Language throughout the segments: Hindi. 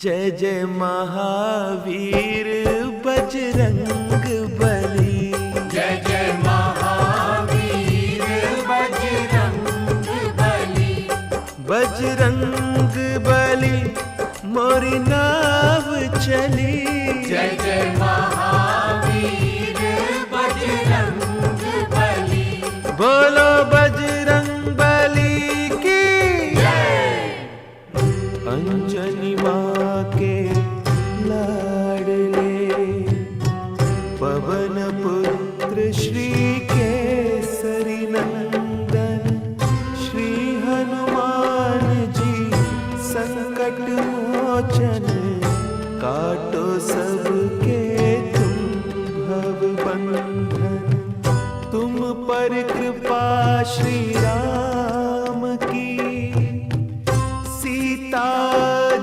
जय जय महावीर बजरंग बली। जय जय महावीर बजरंग बली। बजरंग बली मोरी नाव चली। जय जय महावीर बजरंग बली। बोलो बजरंग बली की जय। अंजनी माँ के लाडले पवन पुत्र श्री केसरी नंदन श्री हनुमान जी संकट मोचन काटो सबके तुम भव बंधन। तुम पर कृपा श्री राम की सीता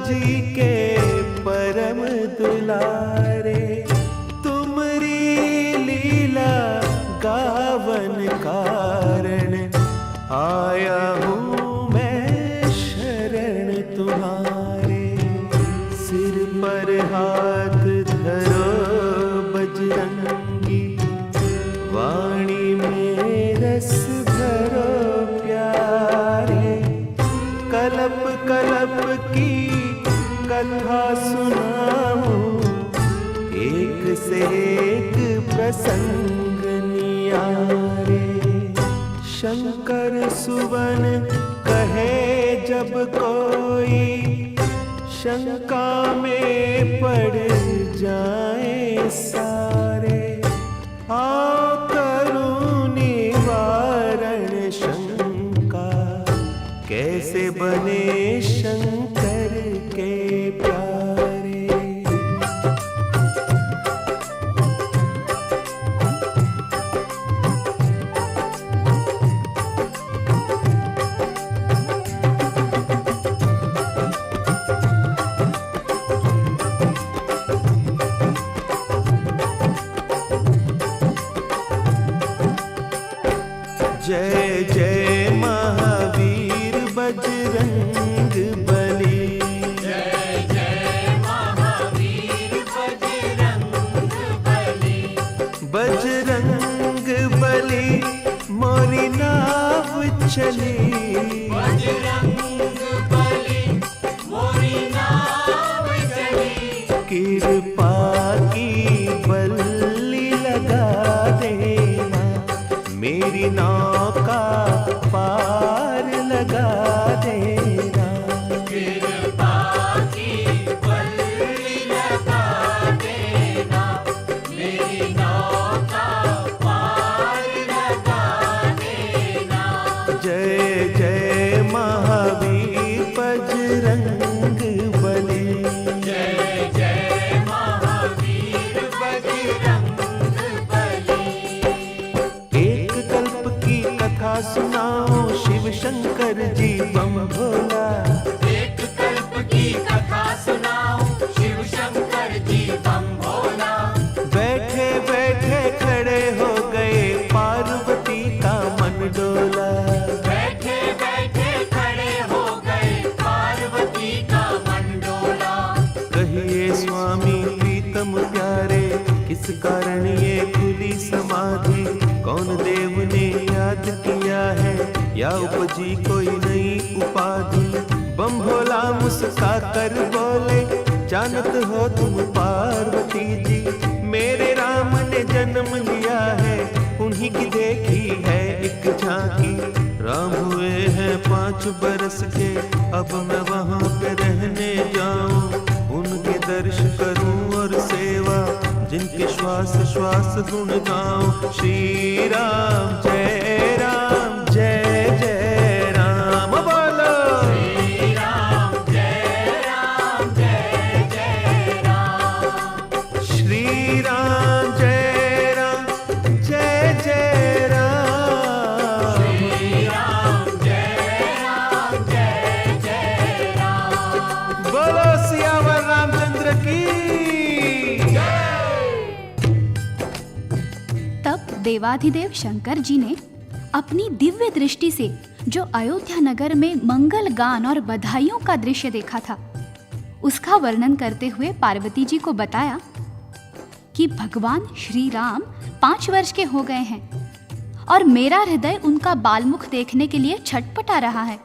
जी के परम दुलारे। तुमरी लीला गावन कारण आया हूँ मैं शरण तुम्हारे। सिर पर हाथ धरो बजरंगी वाणी में रस भरो प्यारे। कलप कलप की कथा सुनाऊं एक से एक प्रसंग नियारे। शंकर सुवन कहे जब कोई शंका में पड़ जाए सारे। आओ करूं निवारण शंका कैसे बने शंकर के प्यारे। जय जय महावीर बजरंग बली। जय जय महावीर बजरंग बली। बजरंग बली मोरी नाव चली। बजरंग बली मोरी नाव चली। कृपा की बल्ली लगा देना मेरी नौका पार लगा देना। कृपा की बल्ली लगा देना मेरी नौका पार लगा देना। जय जय महावीर बजरंग बली। जय जय महावीर बजरंग बली। एक कल्प की कथा सुनाओ शिव शंकर जी बम भोला। एक कल्प की कथा सुनाओ शिव शंकर जी बम भोला। बैठे बैठे खड़े हो गए पार्वती का मन डोला। बैठे बैठे खड़े हो गए पार्वती का मन डोला। कहिए स्वामी प्रीतम प्यारे किस कारण ये खुली समाधि। कौन देव ने याद किया है या उपजी कोई नई उपाधि। बम भोला मुस्का कर बोले जानत हो तुम पार्वती जी। मेरे राम ने जन्म लिया है उन्हीं की देखी है एक झांकी। राम हुए हैं 5 बरस के अब मैं वहां पे रहने जाऊं। उनके दर्श करूं और सेवा जिनके श्वास श्वास गुण गाऊं। श्री राम जय राम जय जय राम बोलो। श्री राम जय राम जय जय राम। श्री राम जय राम जय जय राम। श्री राम जय राम जय जय राम। बोलो सियावर रामचंद्र की। तब देवाधिदेव शंकर जी ने अपनी दिव्य दृष्टि से जो अयोध्या नगर में मंगल गान और बधाइयों का दृश्य देखा था उसका वर्णन करते हुए पार्वती जी को बताया कि भगवान श्री राम 5 वर्ष के हो गए हैं और मेरा हृदय उनका बालमुख देखने के लिए छटपटा रहा है।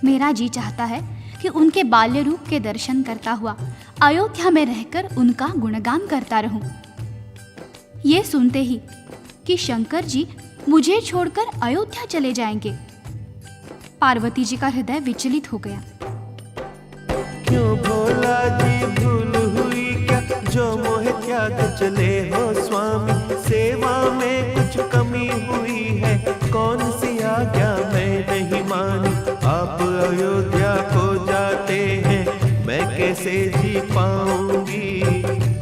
मेरा जी चाहता है कि उनके बाल्य रूप के दर्शन करता हुआ अयोध्या में रहकर उनका गुणगान करता रहूं। ये सुनते ही कि शंकर जी मुझे छोड़कर अयोध्या चले जाएंगे, पार्वती जी का हृदय विचलित हो गया। क्यों भोला जी भूल हुई क्या, जो मोह त्याग चले हो स्वामी, सेवा में कुछ कमी हुई है, कौन सी आज्ञा मैं नहीं मानी, आप अयोध्या को जाते हैं, मैं कैसे जी पाऊंगी,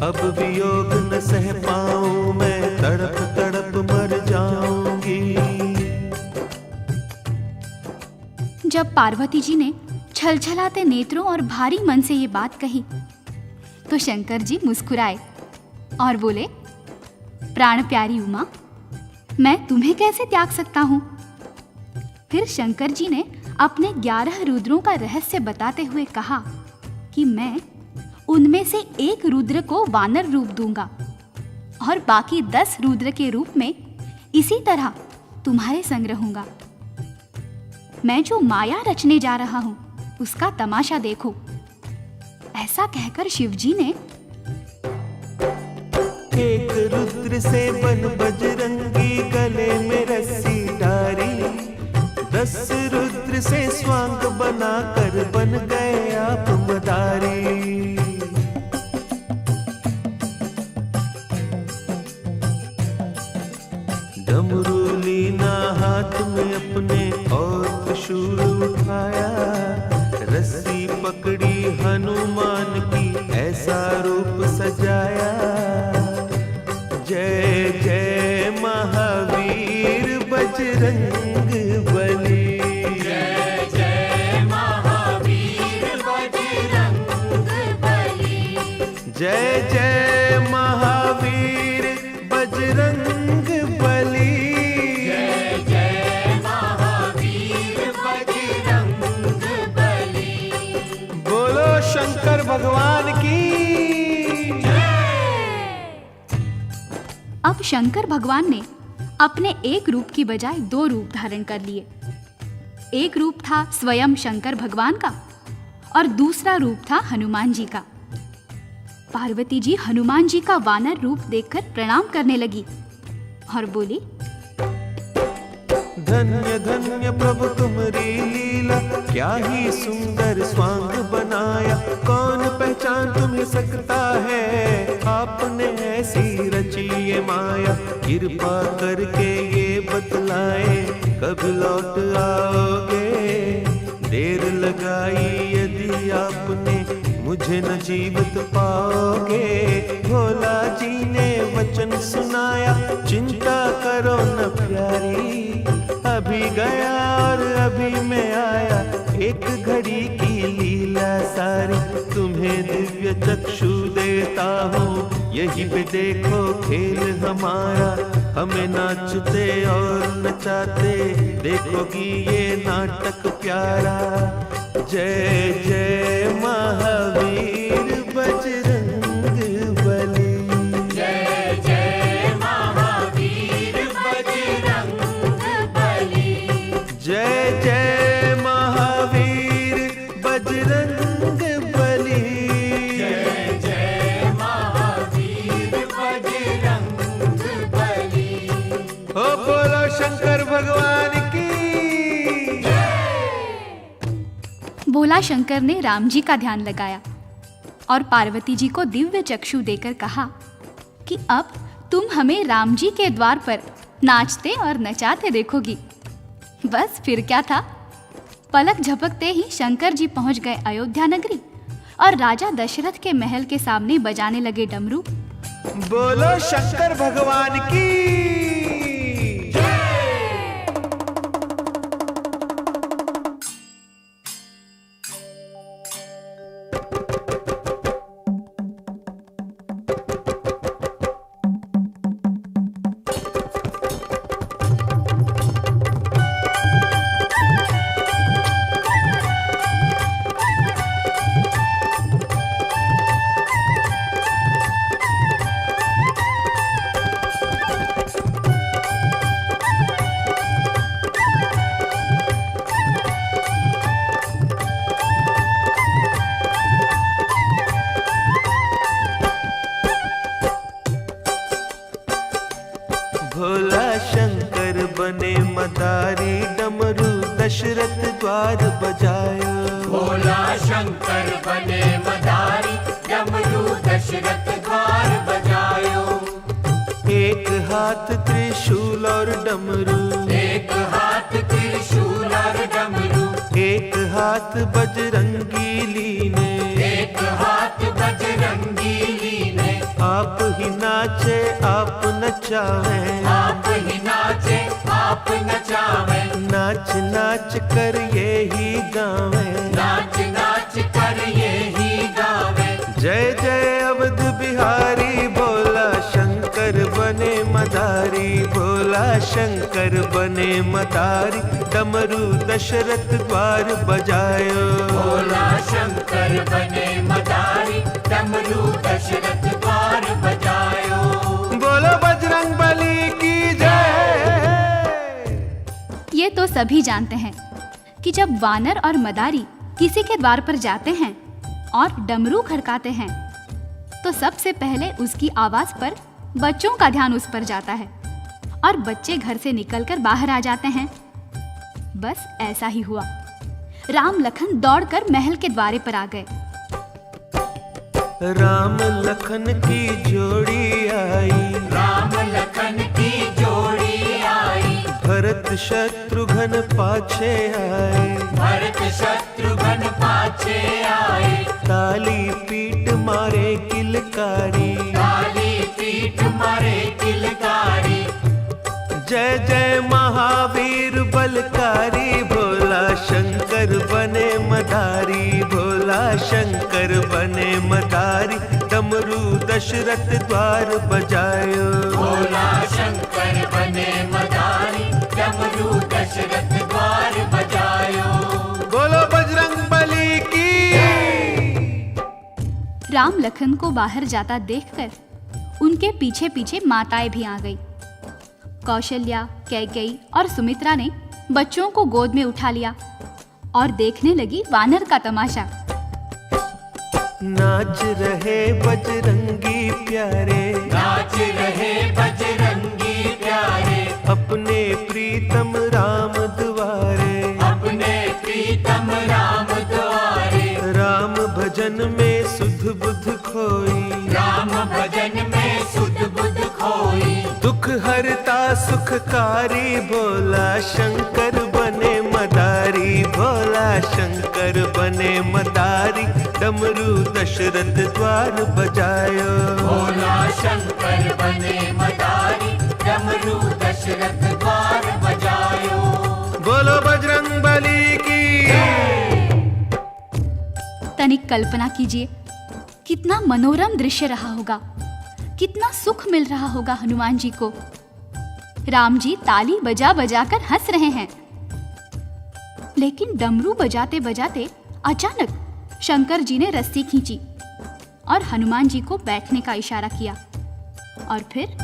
अब वियोग न सह पाऊं, मैं तड़प तड़प मर जाऊंगी। जब पार्वती जी ने छलछलाते नेत्रों और भारी मन से ये बात कही तो शंकर जी मुस्कुराए और बोले, प्राण प्यारी उमा, मैं तुम्हें कैसे त्याग सकता हूं? फिर शंकर जी ने अपने 11 रुद्रों का रहस्य बताते हुए कहा कि मैं उनमें से एक रुद्र को वानर रूप दूंगा और बाकी 10 रुद्र के रूप में इसी तरह तुम्हारे संग रहूंगा। मैं जो माया रचने जा रहा हूं उसका तमाशा देखो। ऐसा कहकर शिवजी ने एक रुद्र से बन बजरंगी, गले में रस्सी डारी, 10 रुद्र से स्वांग बनाकर बन गए आप मदारी। डमरू लीना हाथ में अपने और त्रिशूल उठाया, रस्सी पकड़ी हनुमान की ऐसा रूप सजाया। जय जय महावीर बजरंग बली, जय जय महावीर बजरंग बली, जय जय महावीर बजरंग बली, जय जय महावीर बजरंग बली। बोलो शंकर भगवान की। अब शंकर भगवान ने अपने एक रूप की बजाय 2 रूप धारण कर लिए। एक रूप था स्वयं शंकर भगवान का और दूसरा रूप था हनुमान जी का। पार्वती जी हनुमान जी का वानर रूप देखकर प्रणाम करने लगी और बोली, धन्य धन्य प्रभु तुम्हारी लीला, क्या ही सुंदर स्वांग बनाया, कौन पहचान तुम्हें सकता है, आपने ऐसी रची ये माया, कृपा करके ये बतलाए, कब लौट आओगे, देर लगाई यदि आपने, मुझे न जीवित पाओगे। भोला जी ने वचन सुनाया, चिंता करो न प्यारी, अभी गया और अभी मैं आया, एक घड़ी की लीला सारी, तुम्हें दिव्य चक्षु देता हूँ, यही पे देखो खेल हमारा, हमें नाचते और नचाते देखोगी ये नाटक प्यारा। जय जय महावीर बजरंग बली, जय जय महावीर बजरंग बली, जय जय महावीर बजरंग बली, जय जय महावीर बजरंग बली। ओ बोलो शंकर भगवान की। बोला शंकर ने राम जी का ध्यान लगाया और पार्वती जी को दिव्य चक्षु देकर कहा कि अब तुम हमें राम जी के द्वार पर नाचते और नचाते देखोगी। बस फिर क्या था, पलक झपकते ही शंकर जी पहुंच गए अयोध्या नगरी और राजा दशरथ के महल के सामने बजाने लगे डमरू। बोलो शंकर भगवान की। दशरथ द्वार बजायो। भोला शंकर बने मदारी, डमरू दशरथ द्वार बजायो। एक हाथ त्रिशूल और डमरू, एक हाथ त्रिशूल और डमरू, एक हाथ बजरंगी लीने, एक हाथ बजरंगी लीने। आप ही नाचे आप नचावे, आप ही नाचे आप नचावे, नाच नाच कर ये ही गावे। नाच नाच कर ये ही गावे। जय जय अवध बिहारी, भोला शंकर बने मदारी, भोला शंकर बने मदारी, डमरू दशरथ द्वार बजायो। भोला शंकर बने मदारी, डमरू दशरथ द्वार बजायो। बोलो बजरंग बली की जय। ये तो सभी जानते हैं कि जब वानर और मदारी किसी के द्वार पर जाते हैं और डमरू खड़काते हैं तो सबसे पहले उसकी आवाज पर बच्चों का ध्यान उस पर जाता है और बच्चे घर से निकलकर बाहर आ जाते हैं। बस ऐसा ही हुआ। राम लखन दौड़कर महल के द्वारे पर आ गए। राम लखन की जोड़ी आई, राम लखन की जोड़ी आई, भरत शत्रुघ्न पाछे आए, भरत शत्रुघ्न पाछे आए। ताली पीट मारे किलकारी, काली पीठ मारे किलकारी। जय जय महावीर बलकारी, भोला शंकर बने मदारी, भोला शंकर बने मदारी, डमरू दशरथ द्वार बजायो। भोला शंकर बने मदारी, डमरू दशरथ द्वार बजायो। बोलो बजरंग बली की। राम लखन को बाहर जाता देखकर उनके पीछे पीछे माताएं भी आ गई। कौशल्या, कैकेयी और सुमित्रा ने बच्चों को गोद में उठा लिया और देखने लगी वानर का तमाशा। नाच रहे बजरंगी प्यारे, नाच रहे बजरंगी प्यारे, अपने प्रीतम राम द्वारे, अपने प्रीतम राम द्वारे। राम भजन में सुध बुध खोई, राम भजन में सुध बुध खोई। दुख हरता सुखकारी, भोला शंकर बने मदारी, भोला शंकर बने मदारी, डमरू दशरथ द्वार बजायो। भोला शंकर बने मदारी, डमरू दशरथ द्वार बजायो। बोलो बजरंग बली की। तनिक कल्पना कीजिए कितना मनोरम दृश्य रहा होगा, कितना सुख मिल रहा होगा हनुमान जी को। राम जी ताली बजा बजा कर हंस रहे हैं, लेकिन डमरू बजाते बजाते अचानक शंकर जी ने रस्सी खींची और हनुमान जी को बैठने का इशारा किया और फिर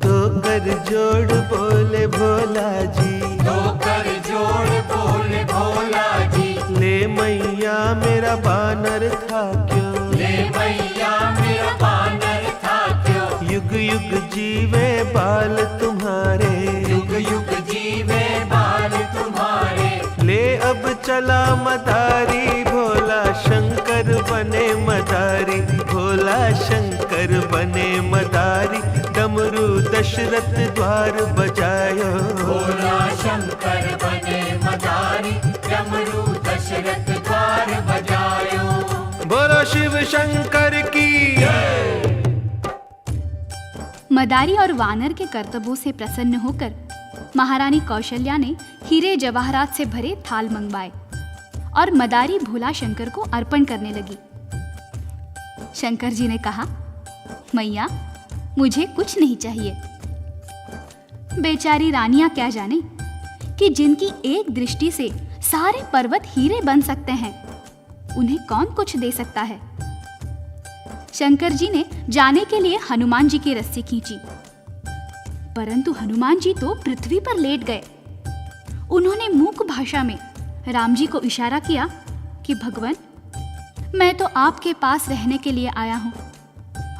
दो कर जोड़ बोले भोला जी, दो कर जोड़ बोले भोला जी। ले मैया मेरा बानर था क्यों, ले मैया मेरा बानर था क्यों। युग युग जीवे बाल तुम्हारे, युग युग जीवे बाल तुम्हारे। ले अब चला मदारी, भोला शंकर बने मदारी, भोला शंकर बने मदारी, डमरू दशरथ द्वार बजायो। भोला शंकर बने मदारी, डमरू दशरथ द्वार बजायो। बोलो शिव शंकर की। मदारी और वानर के कर्तव्यों से प्रसन्न होकर महारानी कौशल्या ने हीरे जवाहरात से भरे थाल मंगवाए और मदारी भोला शंकर को अर्पण करने लगी। शंकर जी ने कहा, मैया मुझे कुछ नहीं चाहिए। बेचारी रानियां क्या जाने कि जिनकी एक दृष्टि से सारे पर्वत हीरे बन सकते हैं, उन्हें कौन कुछ दे सकता है। शंकर जी ने जाने के लिए हनुमान जी की रस्सी खींची, परंतु हनुमान जी तो पृथ्वी पर लेट गए। उन्होंने मूक भाषा में राम जी को इशारा किया कि भगवान, मैं तो आपके पास रहने के लिए आया हूं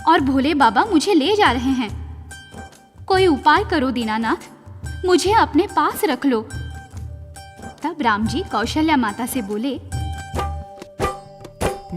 और भोले बाबा मुझे ले जा रहे हैं। कोई उपाय करो दीनानाथ, मुझे अपने पास रख लो तब राम जी कौशल्या माता से बोले,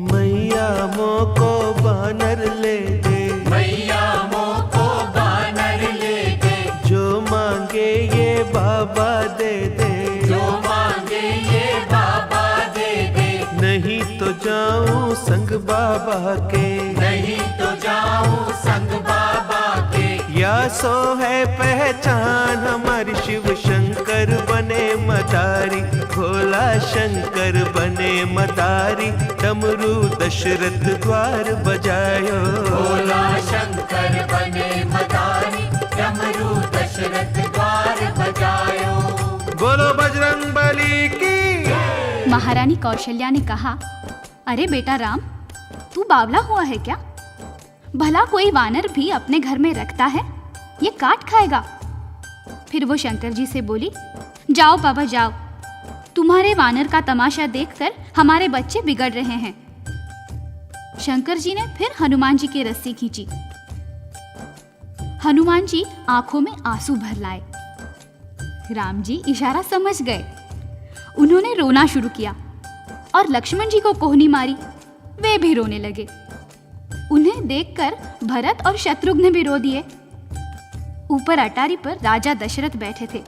मैया मोको बानर ले दे, मैया मोको बानर ले दे, जो मांगे ये बाबा दे दे, जो मांगे ये बाबा दे दे, नहीं तो जाऊं संग बाबा के, नहीं तो जाऊं संग बाबा के। या सो है पहचान हमारी शिव शंकर बने मदारी, भोला शंकर बने मदारी, डमरू दशरथ द्वार बजायो, भोला शंकर बने मदारी, डमरू दशरथ द्वार बजायो। बोलो बजरंग बली की। महारानी कौशल्या ने कहा, अरे बेटा राम, तू बावला हुआ है क्या? भला कोई वानर भी अपने घर में रखता है? ये काट खाएगा। फिर वो शंकर जी से बोली, जाओ बाबा जाओ, तुम्हारे वानर का तमाशा देखकर हमारे बच्चे बिगड़ रहे हैं। शंकर जी ने फिर हनुमान जी की रस्सी खींची। हनुमान जी आंखों में आंसू भर लाए। राम जी इशारा समझ गए। उन्होंने रोना शुरू किया और लक्ष्मण जी को कोहनी मारी। वे भी रोने लगे। उन्हें देखकर भरत और शत्रुघ्न भी रो दिए। ऊपर अटारी पर राजा दशरथ बैठे थे।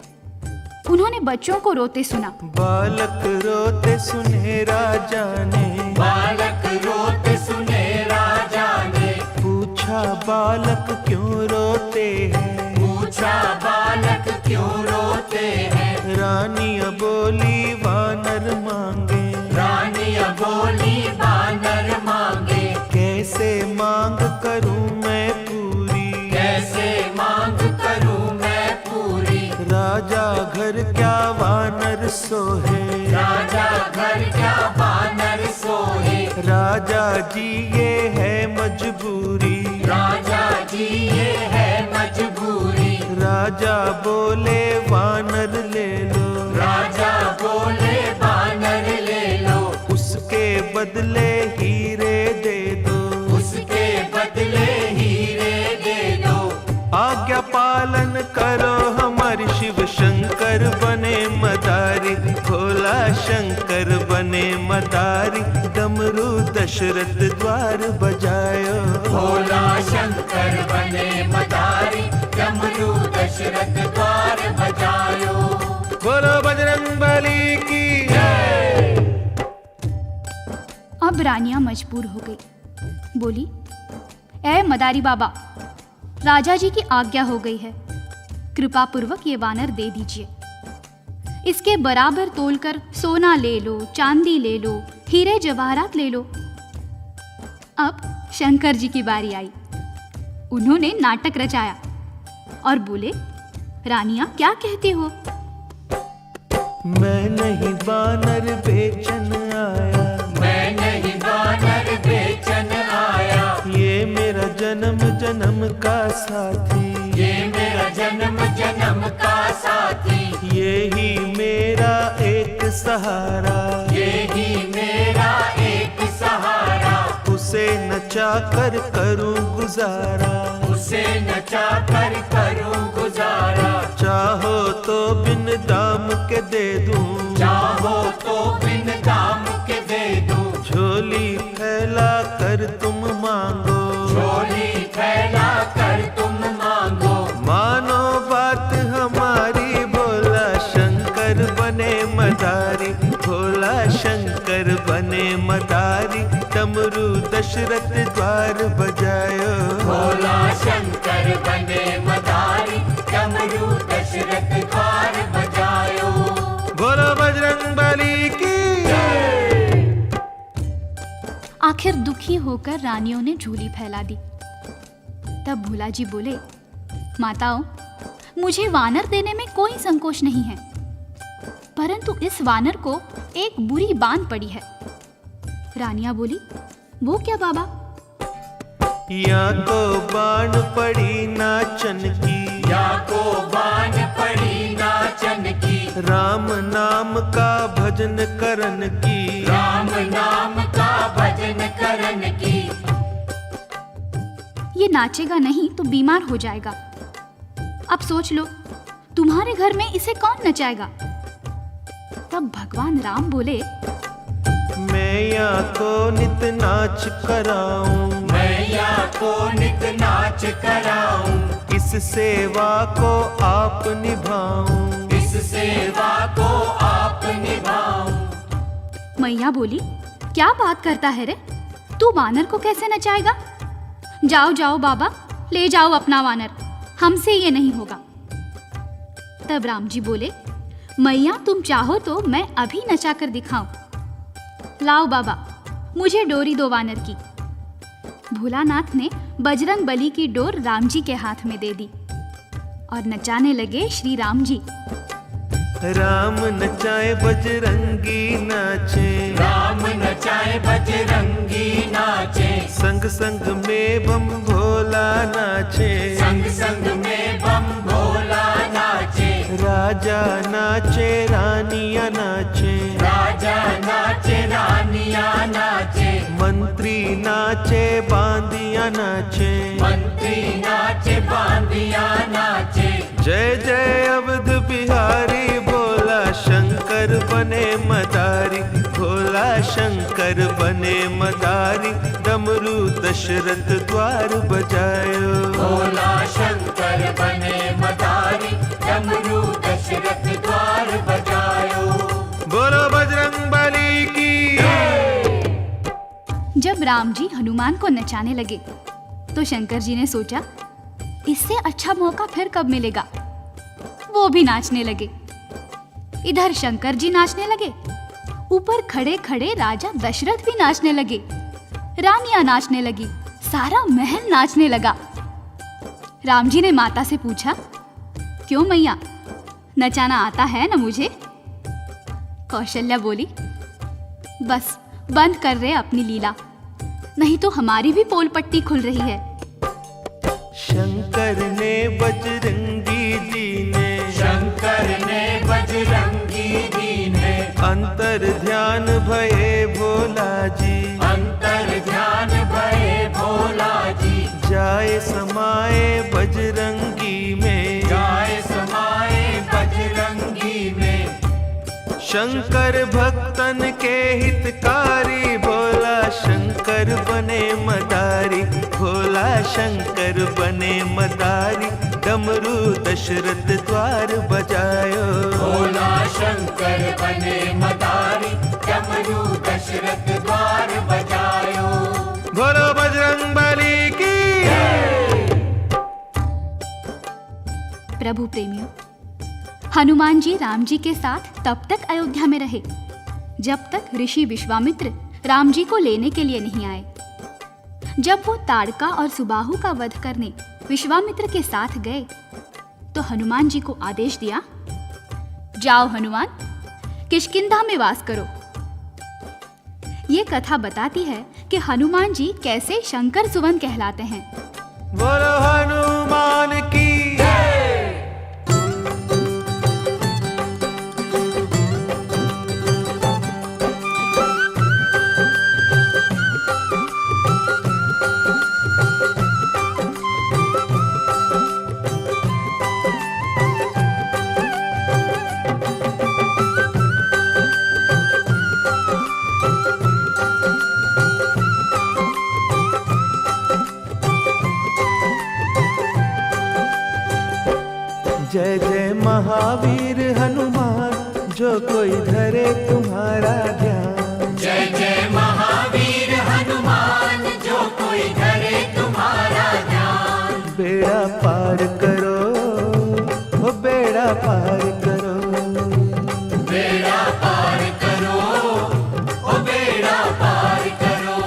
उन्होंने बच्चों को रोते सुना। बालक रोते सुने राजा ने, बालक रोते सुने राजा ने, पूछा बालक क्यों रोते हैं, पूछा बालक क्यों रोते हैं। रानिया बोली वानर मांगे, रानिया बोली वानर मांगे, कैसे मांग करूं मैं पूरी, कैसे मांग करूं मैं पूरी। राजा घर क्या वानर सोहे, राजा घर क्या वानर सोहे, राजा जी ये है मजबूरी, राजा जी ये है मजबूरी। राजा बोले वानर ले लो, राजा बोले वानर ले लो, उसके बदले हीरे दे दो, उसके बदले हीरे दे दो। आज्ञा पालन करो हमारी शिव शंकर बने मदारी, भोला शंकर बने मदारी, डमरू दशरथ द्वार बजायो, भोला शंकर बने मदारी, डमरू दशरथ द्वार बजायो। बोलो बजरंग बली की। अब रानियां मजबूर हो गई। बोली, ए मदारी बाबा, राजा जी की आज्ञा हो गई है, कृपा पूर्वक ये वानर दे दीजिए। इसके बराबर तोलकर सोना ले लो, चांदी ले लो, हीरे जवाहरात ले लो। अब शंकर जी की बारी आई। उन्होंने नाटक रचाया और बोले, रानियां क्या कहती हो? मैं नहीं वानर बेचन आया, मैं नहीं वानर बेचन आया, ये मेरा जन्म जन्म का साथी, ये मेरा जन्म जन्म का साथी, ये ही मेरा एक सहारा, ये ही मेरा एक सहारा। उसे नचा कर करूं गुजारा, उसे नचा कर करूं गुजारा। चाहो तो बिन दाम के दे दूं, चाहो तो बिन दाम के दे दूं, झोली फैला कर तुम मांगो, झोली फैला कर तुम मांगो। मानो बात हमारी, भोला शंकर बने मदारी, भोला शंकर बने मदारी, डमरू दशरथ द्वार बजायो, भोला शंकर बने मदारी, डमरू दशरथ द्वार बजायो। बोलो बजरंग बली की। आखिर दुखी होकर रानियों ने झोली फैला दी। तब भोला जी बोले, माताओं, मुझे वानर देने में कोई संकोच नहीं है, परंतु इस वानर को एक बुरी बांध पड़ी है। रानियां बोली, वो क्या बाबा? या को बाण पड़ी नाचन की, या को बाण पड़ी नाचन की, राम नाम का भजन करन की, राम नाम का भजन करन की। ये नाचेगा नहीं तो बीमार हो जाएगा। अब सोच लो, तुम्हारे घर में इसे कौन नचाएगा? तब भगवान राम बोले, मैया को नित नाच कराऊं, मैया को नित नाच कराऊं, इस सेवा को आप निभाऊं, इस सेवा को आप निभाऊं। मैया बोली, क्या बात करता है रे, तू वानर को कैसे नचाएगा? जाओ जाओ बाबा, ले जाओ अपना वानर, हमसे ये नहीं होगा। तब राम जी बोले, मैया तुम चाहो तो मैं अभी नचा कर दिखाऊं। लाओ बाबा, मुझे डोरी दो वानर की। भोलानाथ ने बजरंग बली की डोर राम जी के हाथ में दे दी और नचाने लगे श्री राम जी। राम नचाए बजरंगी नाचे, राम नचाए बजरंगी नाचे, संग संग में बम भोला नाचे, संग संग में बम भोला नाचे, राजा नाचे रानियां नाचे, राजा नाचे रानियां नाचे, मंत्री नाचे बांदियां नाचे, मंत्री नाचे बांदिया नाचे। जय जय अवध बिहारी, भोला शंकर बने मदारी, भोला शंकर बने मदारी, डमरू दशरथ द्वार बजायो, भोला शंकर बने मदारी, डमरू दशरथ द्वार बजायो। बोलो बजरंग बली की। जब राम जी हनुमान को नचाने लगे तो शंकर जी ने सोचा, इससे अच्छा मौका फिर कब मिलेगा। वो भी नाचने लगे। इधर शंकर जी नाचने लगे, ऊपर खड़े खड़े राजा दशरथ भी नाचने लगे, रानियां नाचने लगी, सारा महल नाचने लगा। राम जी ने माता से पूछा, क्यों मैया, नचाना आता है ना मुझे? कौशल्या बोली, बस बंद कर रहे अपनी लीला, नहीं तो हमारी भी पोल पट्टी खुल रही है। शंकर ने बजरंगी जी ने, शंकर ने बजरंगी जी ने, अंतर ध्यान भये भोला जी, अंतर ध्यान भये भोला जी, जाए समाए बजरंगी में, जाए समाए बजरंगी में। शंकर भक्तन के हितकारी, भोला शंकर बने मदारी, भोला शंकर बने मदारी, डमरू दशरथ द्वार बजायो, भोला शंकर बने मदारी, डमरू दशरथ द्वार बजायो। बोलो बजरंग बली की। प्रभु प्रेमियों, हनुमान जी राम जी के साथ तब तक अयोध्या में रहे जब तक ऋषि विश्वामित्र राम जी को लेने के लिए नहीं आए। जब वो ताड़का और सुबाहु का वध करने विश्वामित्र के साथ गए तो हनुमान जी को आदेश दिया, जाओ हनुमान, किष्किंधा में वास करो। ये कथा बताती है कि हनुमान जी कैसे शंकर सुवन कहलाते हैं। बोलो हनुमान की। जय जय महावीर हनुमान, जो कोई धरे तुम्हारा ध्यान, जय जय महावीर हनुमान, जो कोई धरे तुम्हारा ध्यान। बेड़ा पार करो, ओ बेड़ा पार करो, बेड़ा पार करो, ओ बेड़ा पार करो।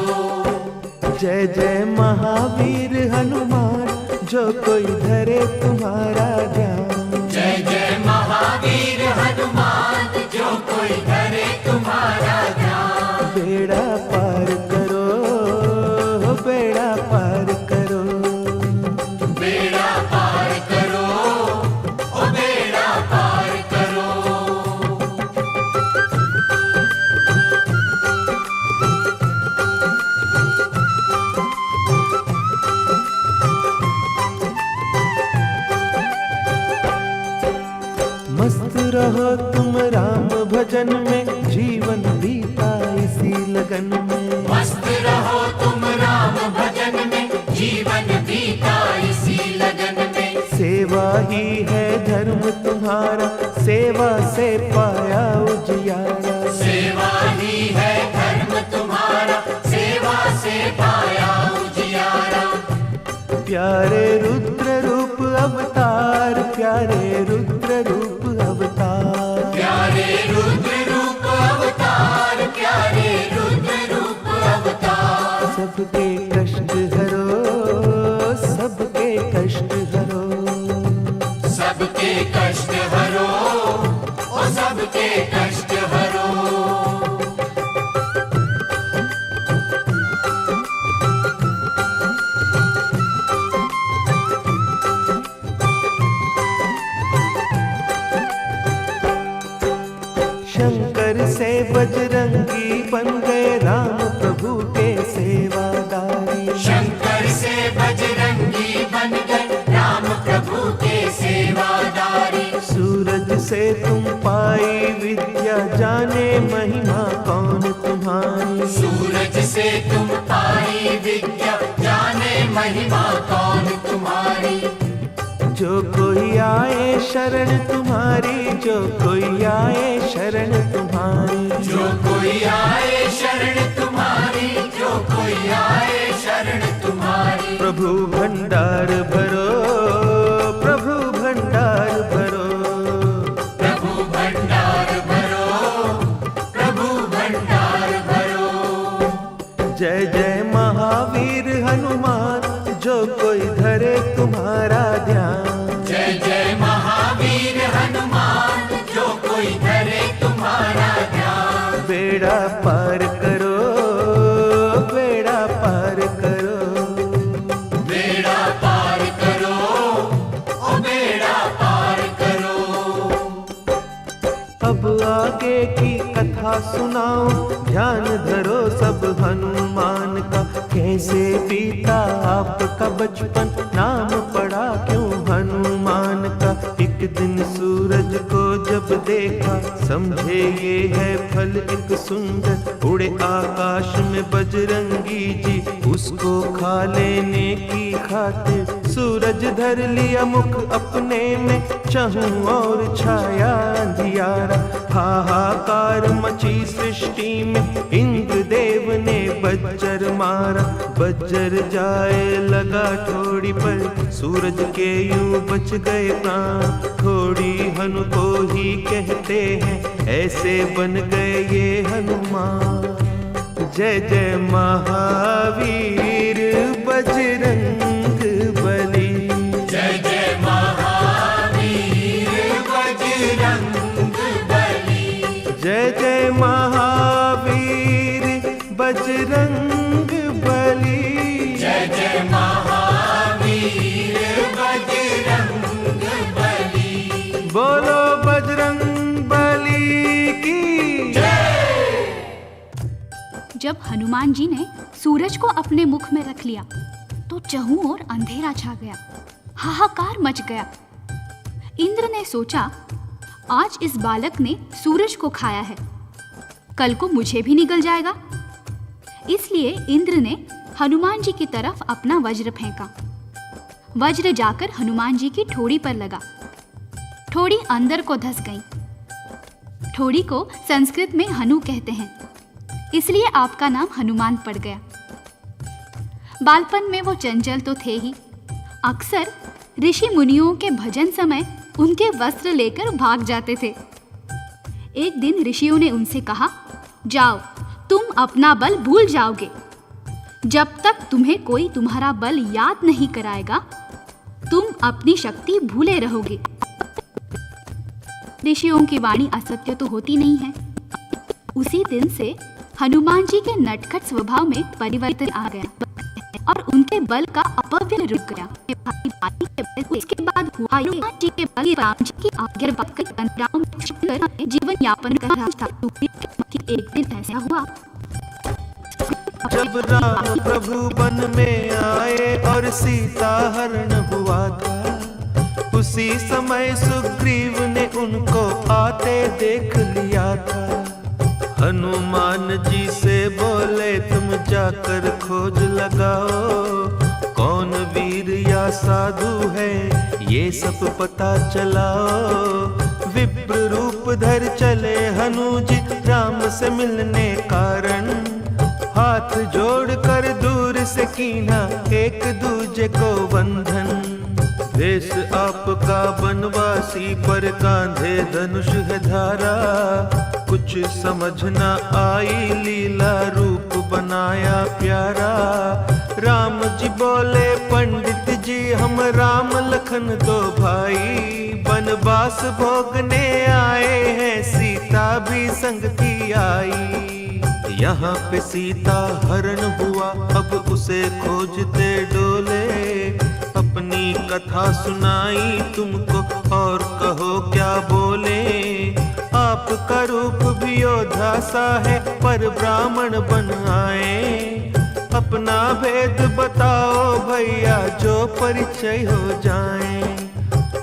जय जय महावीर हनुमान, जो कोई धरे तुम्हारा ध्यान, जय जय महावीर हनुमान, जो कोई धरे तुम्हारा ध्यान। बेड़ा पार करो, ओ बेड़ा पार करो, बेड़ा पार करो, ओ बेड़ा पार करो। मस्त रहो तुम राम भज भजन में, जीवन बीता इसी लगन में। मस्त रहो तुम राम भजन में, जीवन बीता इसी लगन में। सेवा ही है धर्म तुम्हारा, सेवा से पाया उजियारा। सेवा ही है धर्म तुम्हारा, सेवा से पाया उजियारा। प्यारे रुद्र रूप अवतार, प्यारे रुद्र रूप अवतार। प्यारे रुद्र रूप अवतार, प्यारे रुद्र रूप अवतार। सबके कष्ट हरो, सबके कष्ट हरो। सबके कष्ट हरो, ओ सबके कष्ट हरो। शंकर से बजरंगी बन गए राम प्रभु के सेवादारी। शंकर से बजरंगी बन गए राम प्रभु के सेवादारी। सूरज से तुम पाई विद्या, जाने महिमा कौन तुम्हारी। सूरज से तुम पाई विद्या, जाने महिमा कौन तुम्हारी। जो कोई आए शरण तुम्हारी, जो कोई आए शरण तुम्हारी। जो कोई आए शरण तुम्हारी, जो कोई आए शरण तुम्हारी। प्रभु भंडार भरो, प्रभु भंडार भरो। प्रभु भंडार भरो, प्रभु भंडार भरो। जय जय महावीर हनुमान, जो कोई धरे तुम्हारा ध्यान। जय जय महावीर हनुमान, जो कोई धरे तुम्हारा ध्यान। बेड़ा पार करो, बेड़ा पार करो। बेड़ा पार करो, ओ बेड़ा पार करो। अब आगे की कथा सुनाओ, ध्यान धरो सब हनुमान का। कैसे बीता आपका बचपन, नाम पड़ा क्यों हनुमान का। एक दिन सूरज को जब देखा, समझे ये है फल एक सुंदर। उड़े आकाश में बजरंगी जी, उसको खा लेने की खातिर। सूरज धर लिया मुख अपने में, चहूं और छाया अंधियारा। हाहाकार मची सृष्टि में, इंद्र देव ने बज्जर मारा। बज्जर जाए लगा ठोड़ी पर, सूरज के यूं बच गए प्राण। ठोड़ी हनु को ही कहते हैं, ऐसे बन गए ये हनुमान। जय जय महावीर बजरंग बली। जय जय महावीर बजरंग बली। जय जय महावीर बजरंग बली। जय जय महावीर बजरंग बली। बोलो बजरंग बली की जय। जब हनुमान जी ने सूरज को अपने मुख में रख लिया तो चहु ओर अंधेरा छा गया, हाहाकार मच गया। इंद्र ने सोचा, आज इस बालक ने सूरज को खाया है, कल को मुझे भी निगल जाएगा। इसलिए इंद्र ने हनुमान जी की तरफ अपना वज्र फेंका। वज्र जाकर हनुमान जी की ठोड़ी पर लगा। ठोड़ी अंदर को धंस गई। ठोड़ी को संस्कृत में हनु कहते हैं, इसलिए आपका नाम हनुमान पड़ गया। बालपन में वो चंचल तो थे ही, अक्सर ऋषि मुनियों के भजन समय उनके वस्त्र लेकर भाग जाते थे। एक दिन ऋषियों ने उनसे कहा, जाओ, तुम अपना बल भूल जाओगे। जब तक तुम्हें कोई तुम्हारा बल याद नहीं कराएगा, तुम अपनी शक्ति भूले रहोगे। ऋषियों की वाणी असत्य तो होती नहीं है। उसी दिन से हनुमान जी के नटखट स्वभाव में परिवर्तन आ गया और उनके बल का अपव्यय रुक गया। उसके बाद हुआ हनुमान जी के बल राम जी की आज्ञा पाकर जीवन यापन कर रहा था। एक दिन ऐसा हुआ, जब राम प्रभु वन में आए और सीता हरण हुआ था। उसी समय सुग्रीव ने उनको आते देख लिया था। हनुमान जी से बोले तुम जाकर खोज लगाओ, कौन वीर या साधु है ये सब पता चलाओ। विप्र रूप धर चले हनुजी राम से मिलने कारण, हाथ जोड़कर दूर से कीना एक दूजे को बंधन। देश आपका बनवासी पर कांधे धनुष है धारा, कुछ समझ न आई लीला रूप बनाया प्यारा। राम जी बोले पंडित जी हम राम लखन दो भाई, बनवास भोगने आए हैं सीता भी संग थी आई। यहाँ पे सीता हरण हुआ अब उसे खोजते डोले, अपनी कथा सुनाई तुमको और कहो क्या बोले। आपका रूप भी योद्धा सा है पर ब्राह्मण बन आए, अपना भेद बताओ भैया जो परिचय हो जाए।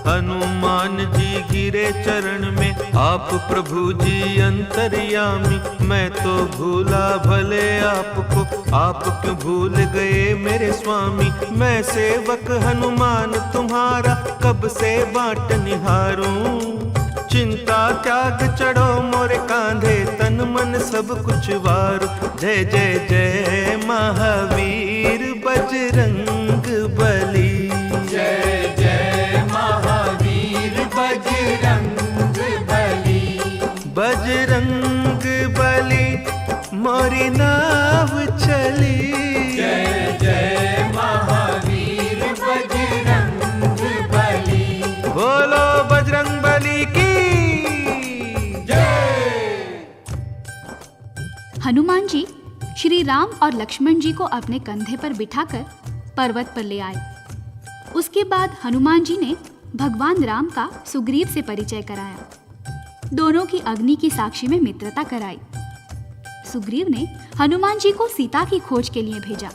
हनुमान जी गिरे चरण में आप प्रभु जी अंतर्यामी, मैं तो भूला भले आपको आप क्यों भूल गए मेरे स्वामी। मैं सेवक हनुमान तुम्हारा कब से बाट निहारूं, चिंता त्याग चढ़ो मोरे कांधे तन मन सब कुछ वार। जय जय जय महावीर बजरंग बली, जय जय महावीर बजरंग बली। बजरंग बली मोरी नाव चली। जय जय महावीर बजरंग बली। बोलो बजरंग बली की हनुमान जी श्री राम और लक्ष्मण जी को अपने कंधे पर बिठाकर पर्वत पर ले आए। उसके बाद हनुमान जी ने भगवान राम का सुग्रीव से परिचय कराया। दोनों की अग्नि की साक्षी में मित्रता कराई। सुग्रीव ने हनुमान जी को सीता की खोज के लिए भेजा।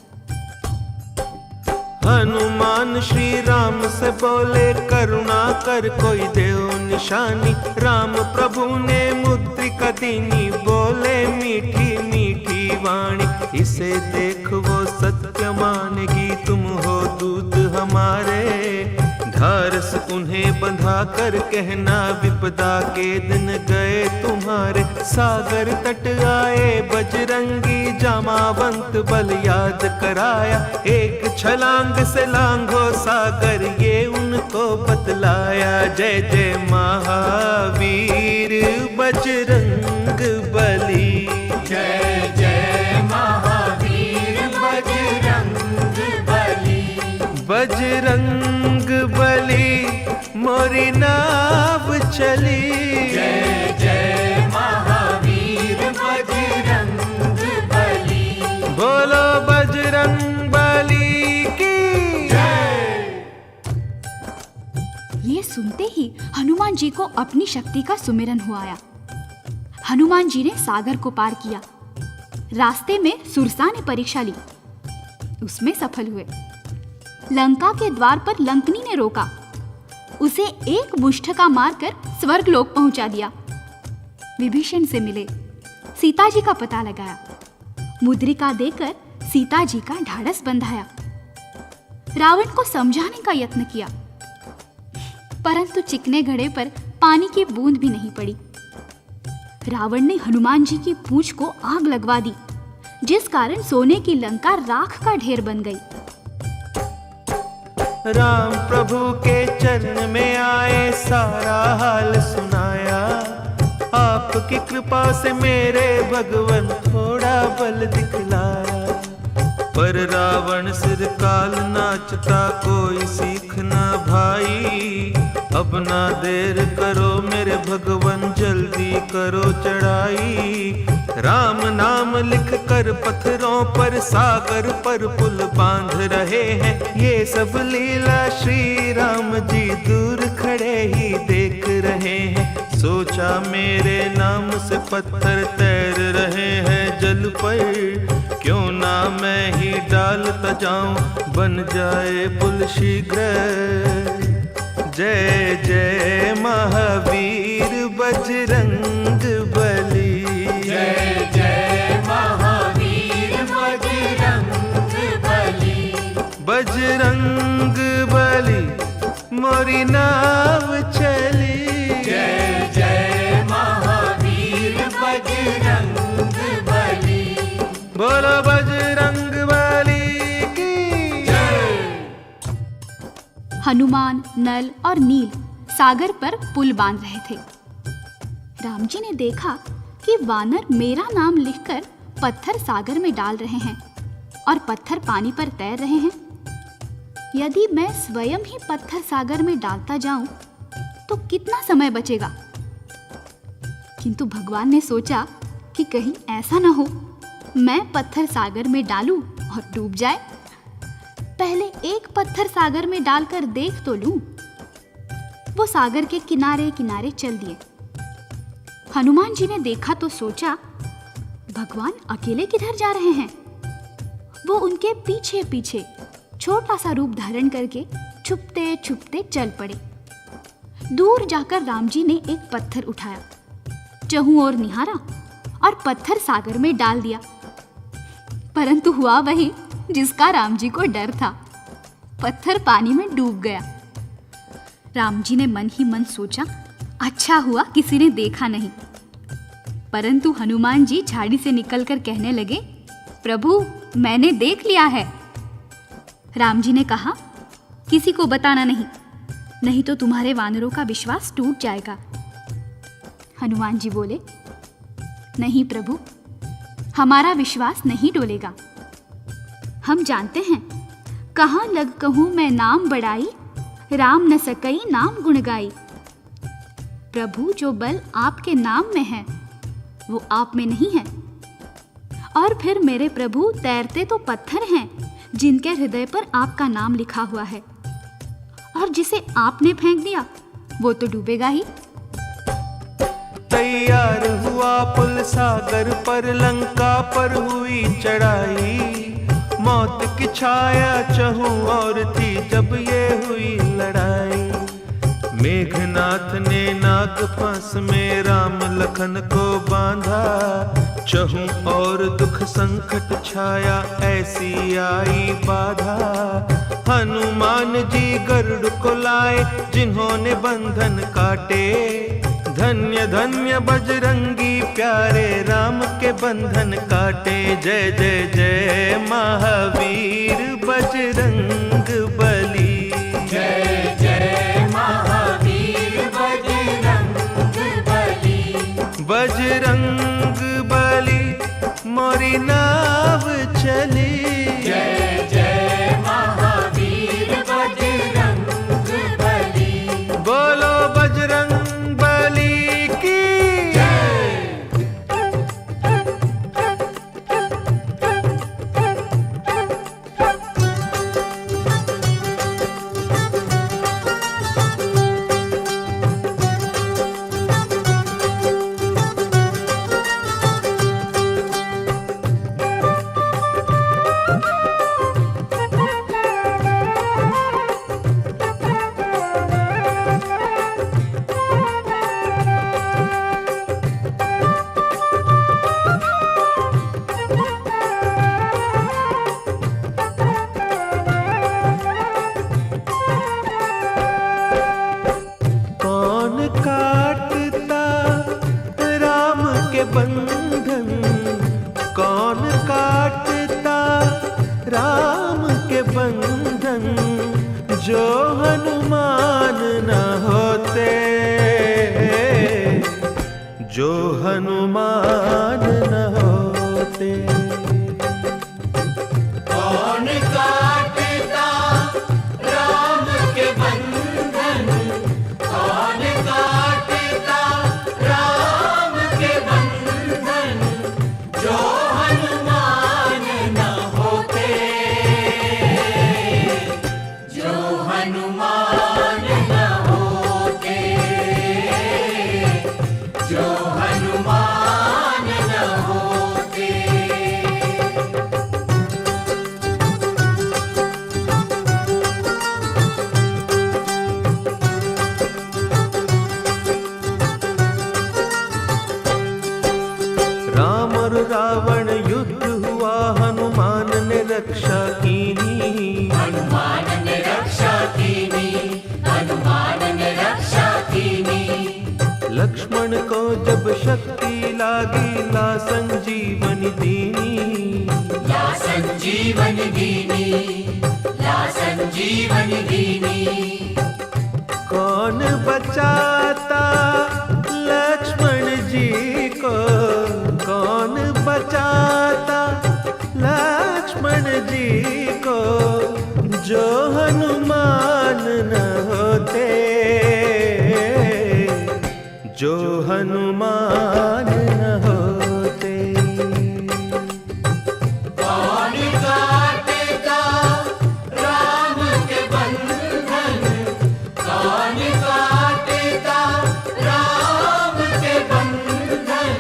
हनुमान श्री राम से बोले करुणा कर कोई देव निशानी। राम प्रभु ने मुद्रिका दीनी, बोले मीठी मीठी वाणी। इसे देख वो सत्य मानेगी, तुम हो दूत हमारे। धारस उन्हें बंधा कर कहना, विपदा के दिन गए तुम्हारे। सागर तट आए बजरंगी, जामावंत बल याद कराया। एक छलांग से लांघो सागर, ये उनको बतलाया। जय जय महावीर बजरंग बली। जय जय महावीर बजरंग बली। बजरंग बली मोरी नाव चली। जय जय महावीर बजरंग बली। बोलो बजरंग बली की जय। ये सुनते ही हनुमान जी को अपनी शक्ति का सुमिरन हुआ आया। हनुमान जी ने सागर को पार किया। रास्ते में सुरसा ने परीक्षा ली, उसमें सफल हुए। लंका के द्वार पर लंकनी ने रोका, उसे एक मुष्ठका मारकर स्वर्गलोक पहुंचा दिया। विभीषण से मिले, सीता जी का पता लगाया। मुद्रिका देकर सीता जी का ढाढ़स बंधाया। रावण को समझाने का यत्न किया, परंतु चिकने घड़े पर पानी की बूंद भी नहीं पड़ी। रावण ने हनुमान जी की पूंछ को आग लगवा दी, जिस कारण सोने की लंका राख का ढेर बन गई। राम प्रभु के चरण में आए, सारा हाल सुनाया। आपकी कृपा से मेरे भगवन थोड़ा बल दिखलाया। पर रावण सिर काल नाचता, कोई सीख ना भाई। अब ना देर करो मेरे भगवन, जल्दी करो चढ़ाई। राम नाम लिख कर पत्थरों पर, सागर पर पुल बांध रहे हैं। ये सब लीला श्री राम जी दूर खड़े ही देख रहे हैं। सोचा मेरे नाम से पत्थर तैर रहे हैं जल पर, क्यों ना मैं ही डालता जाऊं, बन जाए पुल शीघ्र। जय जय महावीर बजरंग बली। जय जय महावीर बजरंग बली। बजरंग बली मोरी नाव चली। जय जय महावीर बजरंग बली। बोलो बजरंग बली की जय। हनुमान, नल और नील सागर पर पुल बांध रहे थे। राम जी ने देखा कि वानर मेरा नाम लिखकर पत्थर सागर में डाल रहे हैं और पत्थर पानी पर तैर रहे हैं। यदि मैं स्वयं ही पत्थर सागर में डालता जाऊं तो कितना समय बचेगा। किंतु भगवान ने सोचा कि कहीं ऐसा न हो मैं पत्थर सागर में डालूं और डूब जाए। पहले एक पत्थर सागर में डालकर देख तो लूं। वो सागर के किनारे किनारे चल दिए। हनुमान जी ने देखा तो सोचा भगवान अकेले किधर जा रहे हैं। वो उनके पीछे पीछे छोटा सा रूप धारण करके छुपते छुपते चल पड़े। दूर जाकर राम जी ने एक पत्थर उठाया, चहुं ओर निहारा और पत्थर सागर में डाल दिया। परंतु हुआ वही जिसका राम जी को डर था। पत्थर पानी में डूब गया। राम जी ने मन ही मन सोचा अच्छा हुआ किसी ने देखा नहीं। परंतु हनुमान जी झाड़ी से निकलकर कहने लगे प्रभु मैंने देख लिया है। राम जी ने कहा किसी को बताना नहीं, नहीं तो तुम्हारे वानरों का विश्वास टूट जाएगा। हनुमान जी बोले नहीं प्रभु, हमारा विश्वास नहीं डोलेगा। हम जानते हैं कहाँ लग कहूँ मैं नाम बढ़ाई, राम न सकई नाम गुण गाई। प्रभु जो बल आपके नाम में है वो आप में नहीं है। और फिर मेरे प्रभु तैरते तो पत्थर हैं जिनके हृदय पर आपका नाम लिखा हुआ है, और जिसे आपने फेंक दिया वो तो डूबेगा ही। तैयार हुआ पुल सागर पर, लंका पर हुई चढ़ाई। मौत की छाया चहु और थी जब ये हुई लड़ाई। मेघनाथ ने नाग फांस में राम लखन को बांधा। चहु और दुख संकट छाया ऐसी आई बाधा। हनुमान जी गरुड़ को लाए जिन्होंने बंधन काटे। धन्य धन्य बजरंगी प्यारे राम के बंधन काटे। जय जय जय महावीर बजरंग बली। जय जय महावीर बजरंग बली। बजरंग बली मोरी नाव चली। जय जय महावीर बजरंग बली। बोलो बजरंग बली की जय। बंधन कौन काटता राम के बंधन। जो हनुमान न होते, जो हनुमान न होते। कौन काटता राम के बंधन। कौन काटता राम के बंधन। जो हनुमान न होते, जो हनुमान न होते, जो हनुमान न होते। त्यागी ला संजीवनी दीनी, ला संजीवनी दीनी, ला संजीवनी दीनी। कौन बचाता लक्ष्मण जी को, कौन बचाता लक्ष्मण जी को, जो हनुमान न होते, जो हनुमान न होते। कौन काटेगा राम के बंधन, कौन काटेगा राम के बंधन,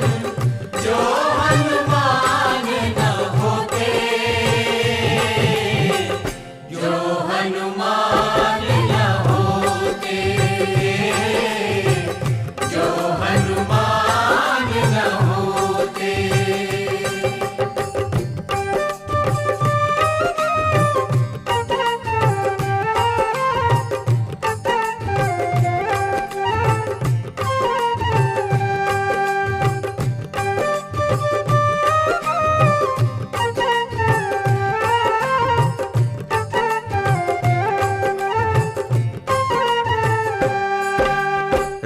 जो हनुमान न होते, जो हनुमान न होते, जो हनुमान न होते।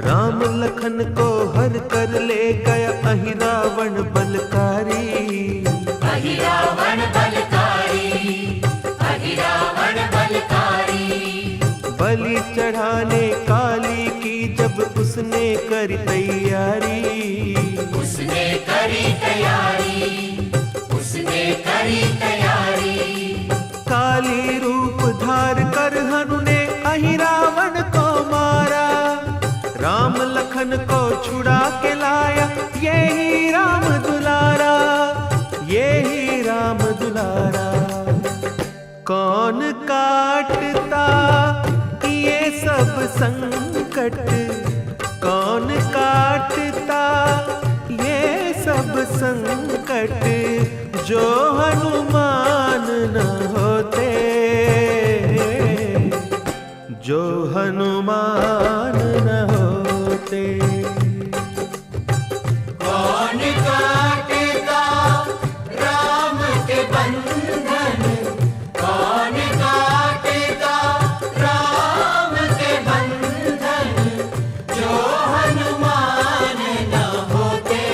राम लखन को हर कर ले गया अहि रावण बलकारी, अहि रावण बलकारी, अहि रावण बलकारी। बलि चढ़ाने काली की जब उसने करी तैयारी, उसने करी तैयारी, उसने करी तैयारी। काली रूप धार कर हनु ने अहि रावण को मारा, राम लखन को छुड़ा के लाया, यही राम दुलारा, यही राम दुलारा। कौन काटता ये सब संकट, कौन काटता ये सब संकट, जो हनुमान न होते, जो हनुमान न होते। कौन काटेगा राम के बंधन, कौन काटेगा राम के बंधन, जो हनुमान न होते,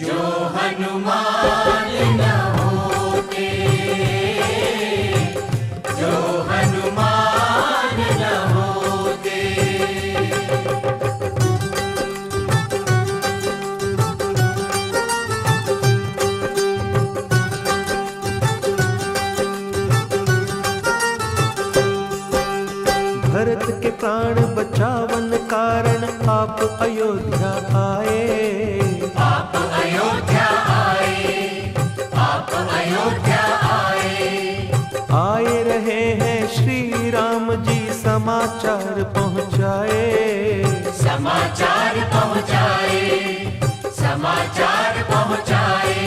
जो हनुमान न होते, जो हनुमान न होते। भरत के प्राण बचावन कारण आप अयोध्या आए, आप अयोध्या आए, आप अयोध्या आए। आए रहे हैं श्री राम जी समाचार पहुँचाए, समाचार पहुँचाए, समाचार पहुँचाए।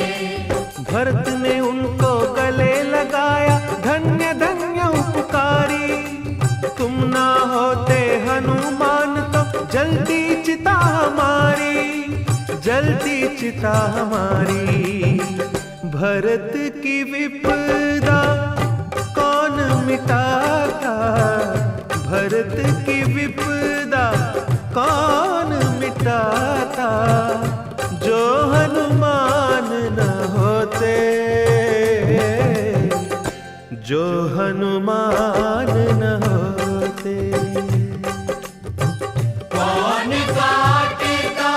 भरत ने उनको गले लगाया, धन्य धन्य उपकारी, तुम ना होते हनुमान तो जल्दी चिता हमारी, जल्दी चिता हमारी। भरत की विपदा कौन मिटाता, भरत की विपदा कौन मिटाता, जो हनुमान न होते, जो हनुमान न होते। कौन काटेगा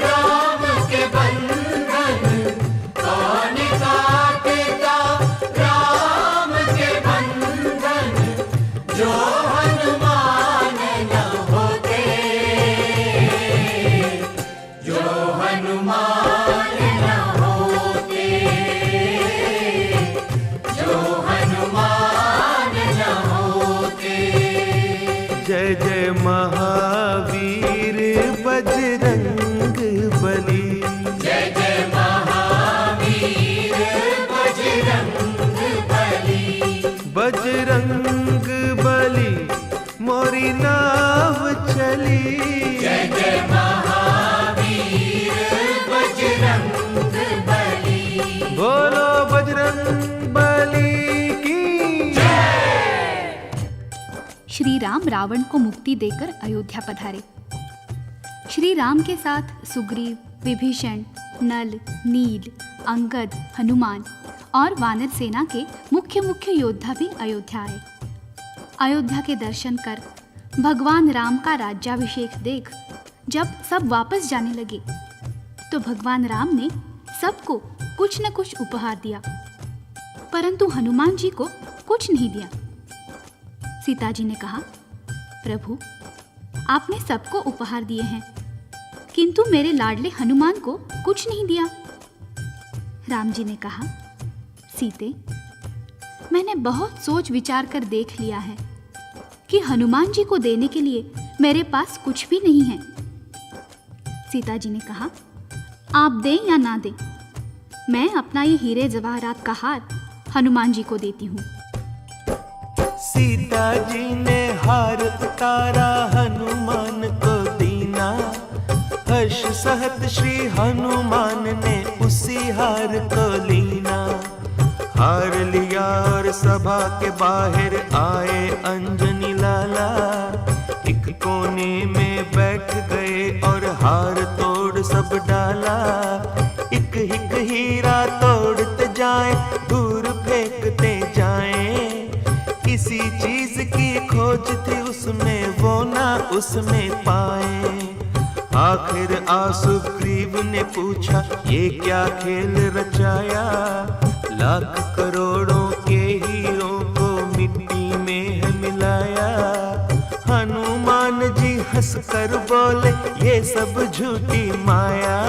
राम के बंधन, कौन काटेगा राम के बंधन, जो हनुमान न होते, जो हनुमान न होते, जो हनुमान न बोलो बजरंग बली की। श्री राम रावण को मुक्ति देकर अयोध्या पधारे। श्री राम के साथ सुग्रीव, विभीषण, नल, नील, अंगद, हनुमान और वानर सेना के मुख्य मुख्य योद्धा भी अयोध्या आए। अयोध्या के दर्शन कर, भगवान राम का राज्याभिषेक देख जब सब वापस जाने लगे तो भगवान राम ने सबको कुछ न कुछ उपहार दिया, परंतु हनुमान जी को कुछ नहीं दिया। सीता जी ने कहा, प्रभु, आपने सबको उपहार दिए हैं, किंतु मेरे लाडले हनुमान को कुछ नहीं दिया। राम जी ने कहा, सीते, मैंने बहुत सोच विचार कर देख लिया है कि हनुमान जी को देने के लिए मेरे पास कुछ भी नहीं है। सीता जी ने कहा, आप दें या ना दें, मैं अपना ये हीरे जवाहरात का हार हनुमान जी को देती हूँ। सीता जी ने हार उतारा, हनुमान को दीना। हर्ष सहत श्री हनुमान ने उसी हार को लीना। हार लिया और सभा के बाहर आए अंजनी लाला। एक कोने में बैठ गए और हार तोड़ सब डाला। एक एक हीरा तोड़ते जाए, दूर फेंकते जाए। किसी चीज की खोज थी उसमें, वो ना उसमें पाए। आखिर सुग्रीव ने पूछा, ये क्या खेल रचाया। लाख करोड़ों के हीरों को मिट्टी में है मिलाया। हनुमान जी हंसकर बोले, ये सब झूठी माया।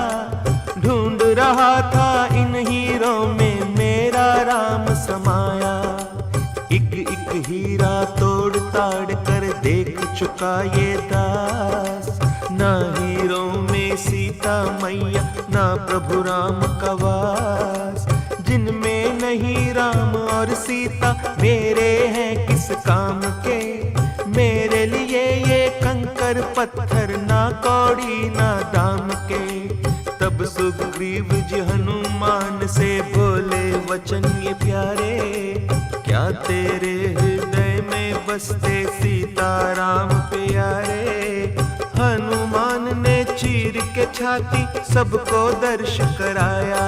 ढूंढ रहा था इन हीरों में मेरा राम समाया। एक एक हीरा तोड़ ताड़ कर देख चुका ये दास। ना हीरों में सीता मैया, ना प्रभु राम का वास। जिनमें नहीं राम और सीता, मेरे हैं किस काम के। मेरे लिए ये कंकर पत्थर, ना कौड़ी ना दाम के। तब सुग्रीव जी हनुमान से बोले वचन ये प्यारे। क्या तेरे हृदय में बसते सीताराम प्यारे। हनुमान ने चीर के छाती सबको दर्श कराया।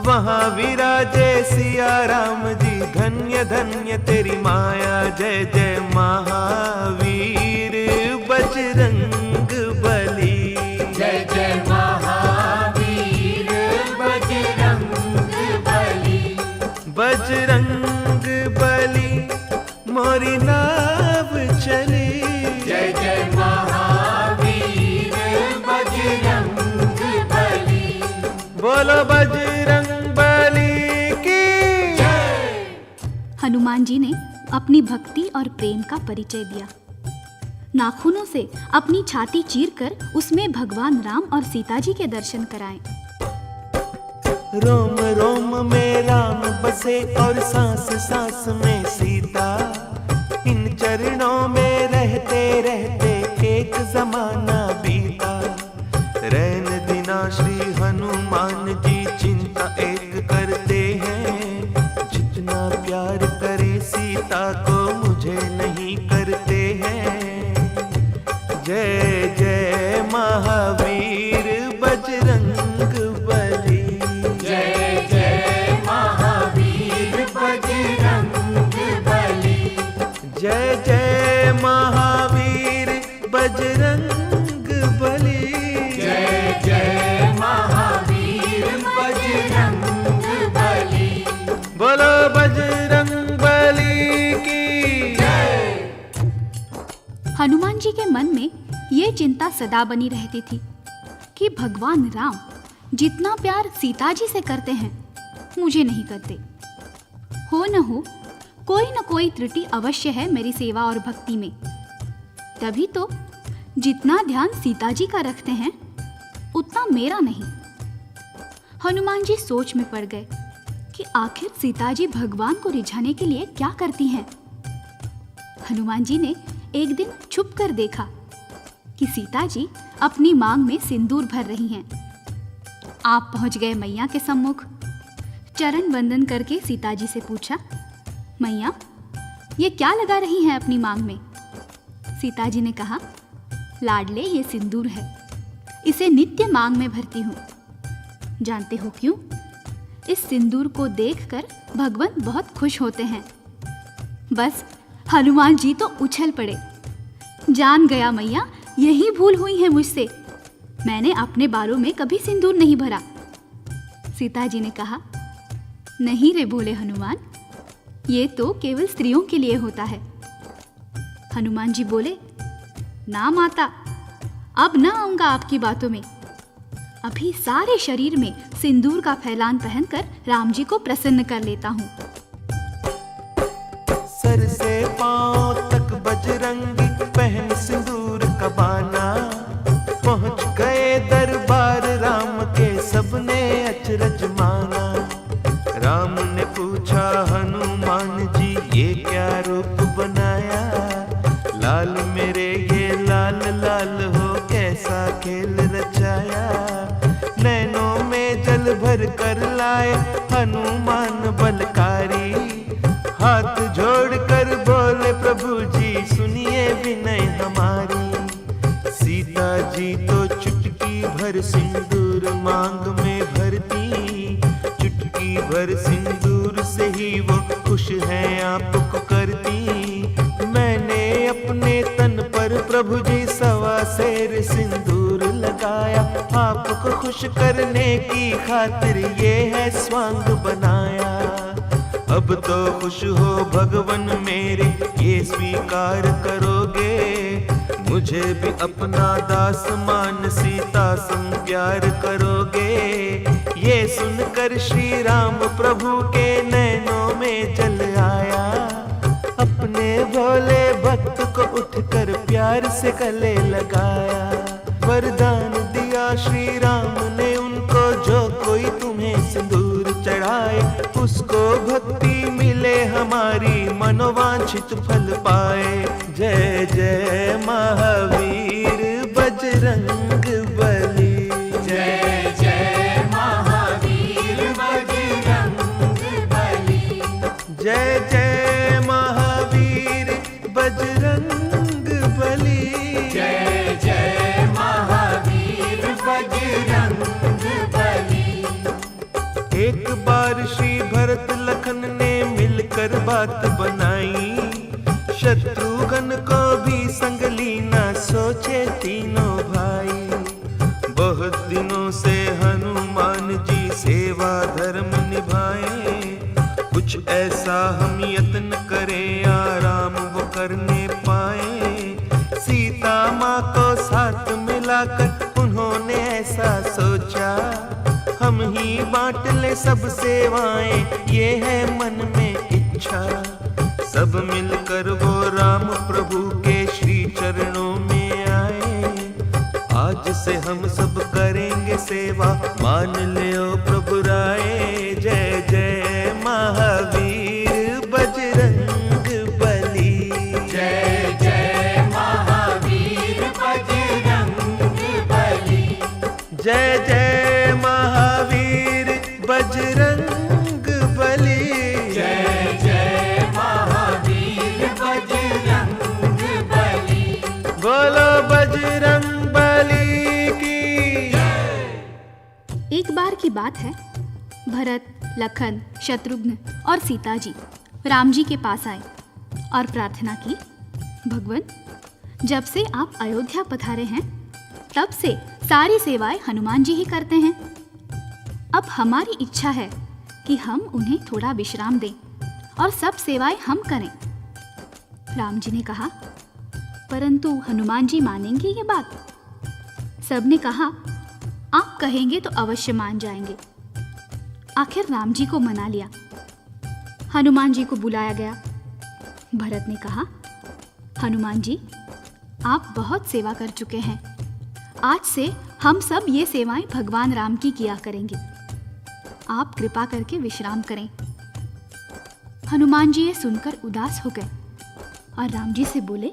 वहाँ विराजे सिया राम जी, धन्य धन्य तेरी माया। जय जय महावीर बजरंग बली। जय जय महावीर बजरंग बली। बजरंग बली मोरी नाव चली। जय जय महावीर बजरंग बली। बोलो बजरंग बली की। हनुमान जी ने अपनी भक्ति और प्रेम का परिचय दिया। नाखूनों से अपनी छाती चीरकर उसमें भगवान राम और सीता जी के दर्शन कराएं। रोम रोम में राम बसे और सांस सांस में सीता। इन चरणों में रहते रहते एक जमाना बीता। रैन दिना श्री हनुमान जी चिंता एक करते हैं। जितना प्यार करे सीता को मुझे नहीं करते हैं। जय जय महावीर बजरंग बली। जय जय महावीर बजरंग बली। जय जय महावीर बजरंग बली। जय जय महावीर बजरंग बली। बोलो बजरंग बली की। हनुमान जी के मन में ये चिंता सदा बनी रहती थी कि भगवान राम जितना प्यार सीता जी से करते हैं, मुझे नहीं करते। हो न कोई त्रुटि अवश्य है मेरी सेवा और भक्ति में। तभी तो जितना ध्यान सीता जी का रखते हैं, उतना मेरा नहीं। हनुमान जी सोच में पड़ गए कि आखिर सीता जी भगवान को रिझाने के लिए क्या करती हैं। हनुमान जी ने एक दिन छुप कर देखा कि सीता जी अपनी मांग में सिंदूर भर रही हैं। आप पहुंच गए मैया के सम्मुख। चरण वंदन करके सीता जी से पूछा, मैया ये क्या लगा रही हैं अपनी मांग में? सीता जी ने कहा, लाडले ये सिंदूर है, इसे नित्य मांग में भरती हूँ। जानते हो क्यों? इस सिंदूर को देखकर भगवान बहुत खुश होते हैं। बस हनुमान जी तो उछल पड़े, जान गया मैया, यही भूल हुई है मुझसे, मैंने अपने बालों में कभी सिंदूर नहीं भरा। सीता जी ने कहा, नहीं रे भोले हनुमान, ये तो केवल स्त्रियों के लिए होता है। हनुमान जी बोले, ना माता, अब ना आऊंगा आपकी बातों में, अभी सारे शरीर में सिंदूर का फैलान पहनकर राम जी को प्रसन्न कर लेता हूँ। सर से पांव तक बजरंगी पहन सिंदूर का बाना, पहुंच गए दरबार राम के, सबने अचरज माना। राम ने पूछा, हनुमान जी ये क्या रूप बनाया? लाल मेरे ये लाल लाल हो, कैसा खेल रचाया? नैनों में जल भर कर लाए हनुमान बलकारी, हाथ जोड़कर बोले प्रभु जी सुनिए विनय हमारी। सीता जी तो चुटकी भर सिंदूर मांग में भरती, चुटकी भर सिंदूर से ही वो खुश हैं आपको करती। मैंने अपने तन पर प्रभु जी 1.25 सेर सिंदूर लगाया, आपको खुश करने की खातिर ये है स्वांग बनाया। अब तो खुश हो भगवन मेरे, ये स्वीकार करोगे, मुझे भी अपना दास मान सीता संग प्यार करोगे। ये सुनकर श्री राम प्रभु के नैनों में जल आया, अपने भोले भक्त को उठकर प्यार से गले लगाया। वरदान दिया श्री राम ने उनको, जो कोई तुम्हें सिंदूर चढ़ाए, उसको भक्ति मिले हमारी, मनोवांछित फल पाए। जय जय महावीर बजरंग बली, जय जय महावीर बजरंग बली, जय जय महावीर बजरंग बली, जय जय महावीर बजरंग बली। एक बार श्री भरत लखन ने मिलकर बात बनाई, शत्रुघ्न को भी संग लीना सोचे तीनों भाई। बहुत दिनों से हनुमान जी सेवा धर्म निभाए, कुछ ऐसा हम यत्न करें आराम वो करने पाए। सीता माँ को साथ मिलाकर उन्होंने ऐसा सोचा, हम ही बांट ले सब सेवाएं, ये है मन में इच्छा। सब मिलकर वो राम प्रभु के श्री चरणों में आए, आज से हम सब करेंगे सेवा, मान ले ओ प्रभु राय। जय जय महावीर बजरंग बली, जय जय महावीर बजरंग बली, जय जय महावीर बजरंग बली, जय जय महावीर बजरंग बली। बोलो बजरंग बली की। एक बार की बात है, भरत, लखन, शत्रुघ्न और सीता जी राम जी के पास आए और प्रार्थना की, भगवान जब से आप अयोध्या पधारे हैं तब से सारी सेवाएं हनुमान जी ही करते हैं। अब हमारी इच्छा है कि हम उन्हें थोड़ा विश्राम दें और सब सेवाएं हम करें। राम जी ने कहा, परंतु हनुमान जी मानेंगे ये बात? सबने कहा, आप कहेंगे तो अवश्य मान जाएंगे। आखिर राम जी को मना लिया। हनुमान जी को बुलाया गया। भरत ने कहा, हनुमान जी आप बहुत सेवा कर चुके हैं, आज से हम सब ये सेवाएं भगवान राम की किया करेंगे, आप कृपा करके विश्राम करें। हनुमान जी ये सुनकर उदास हो गए और राम जी से बोले,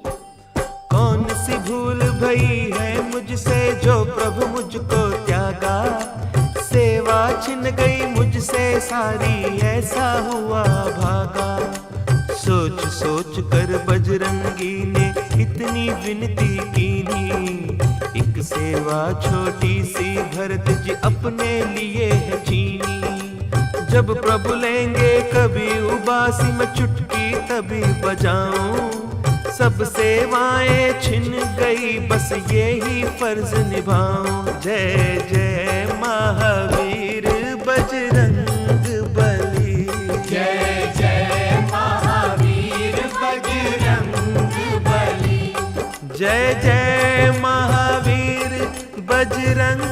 कौन सी भूल भई है मुझसे जो प्रभु मुझको त्यागा। सेवा छिन गई मुझसे सारी, ऐसा हुआ भागा। सोच सोच कर बजरंगी ने इतनी विनती कीनी, एक सेवा छोटी सी भरत जी अपने लिए है चीनी। जब प्रभु लेंगे कभी उबासी, मैं चुटकी तभी बजाऊं। सब सेवाएं छिन गई, बस यही फर्ज निभाऊं। जय जय महावीर बजरंग बली, जय जय महावीर बजरंग बली, जय जय महावीर बजरंग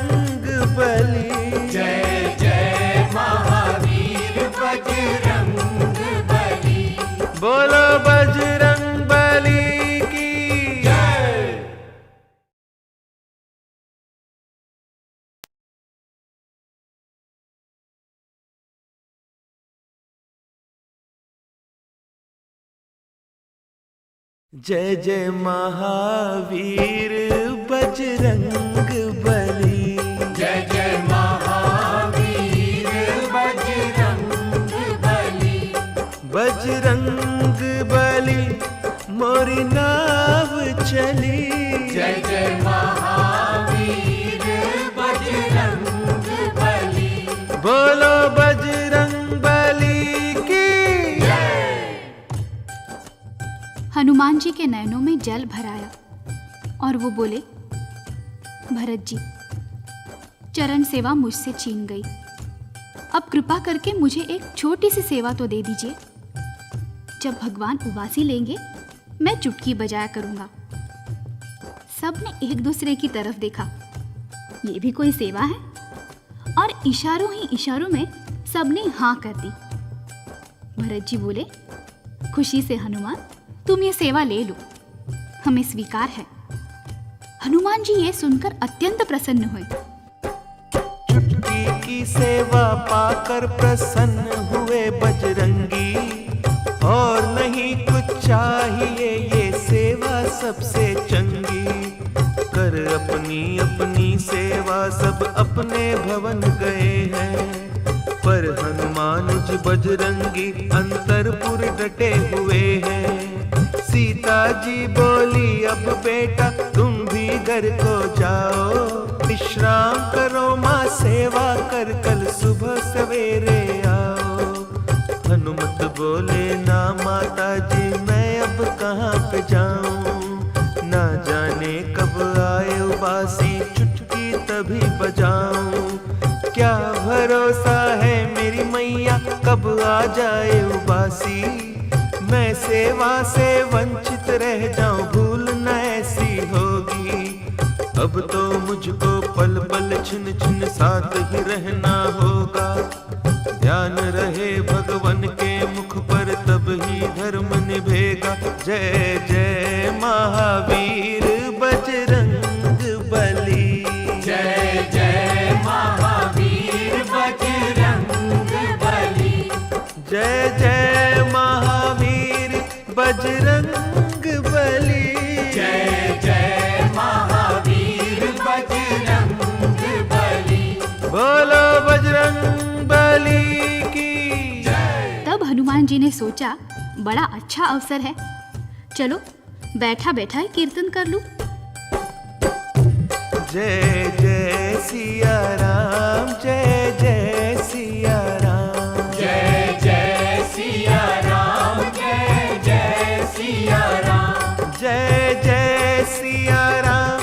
बली, जय जय महावीर बजरंग बली। बोलो बजरंग बली की जय। जय जय महावीर बजरंग बली, जय जय महावीर बजरंग बली, बजरंग बली मोरी नाव चली। जय जय महावीर बजरंग बली। बोलो बजरंग बली की हनुमान जी के नयनों में जल भर आया और वो बोले, भरत जी, चरण सेवा मुझसे छीन गई, अब कृपा करके मुझे एक छोटी सी सेवा तो दे दीजिए। जब भगवान उबासी लेंगे मैं चुटकी बजाया करूंगा। सबने एक दूसरे की तरफ देखा, ये भी कोई सेवा है? और इशारों ही इशारों में सबने हाँ कर दी। भरत जी बोले, खुशी से हनुमान, तुम ये सेवा ले लो, हमें स्वीकार है। हनुमान जी ये सुनकर अत्यंत प्रसन्न हुए। चुटकी की सेवा पाकर प्रसन्न हुए बजरंगी, और नहीं कुछ चाहिए ये सेवा सबसे चंगी। कर अपनी अपनी सेवा सब अपने भवन गए हैं, पर हनुमान जी बजरंगी अंतरपुर डटे हुए हैं। सीता जी बोली, अब बेटा तुम भी घर को जाओ, विश्राम करो माँ सेवा कर, कल सुबह सवेरे आओ। हनुमत बोले, ना माता जी मैं अब कहाँ पे जाऊं, ना जाने कब आए उबासी, चुटकी तभी बजाऊं। क्या भरोसा है मेरी मैया कब आ जाए उबासी, मैं सेवा से वंचित रह जाऊं, भूल न ऐसी होगी। अब तो मुझको पल पल छिन छिन साथ ही रहना होगा, ध्यान रहे भगवान के मुख पर तब ही धर्म निभेगा। जय जय महावीर बजरंग बली, जय जय महावीर बजरंग बली, जय जय महावीर बजरंग बली, जय जय महावीर बजरंग बली। बोलो बजरंग बली की जय। तब हनुमान जी ने सोचा, बड़ा अच्छा अवसर है, चलो बैठा बैठा ही कीर्तन कर लूं। जय जय सिया राम, जय जय सिया राम, जय जय सिया राम, जय जय सिया राम, जय जय सिया राम,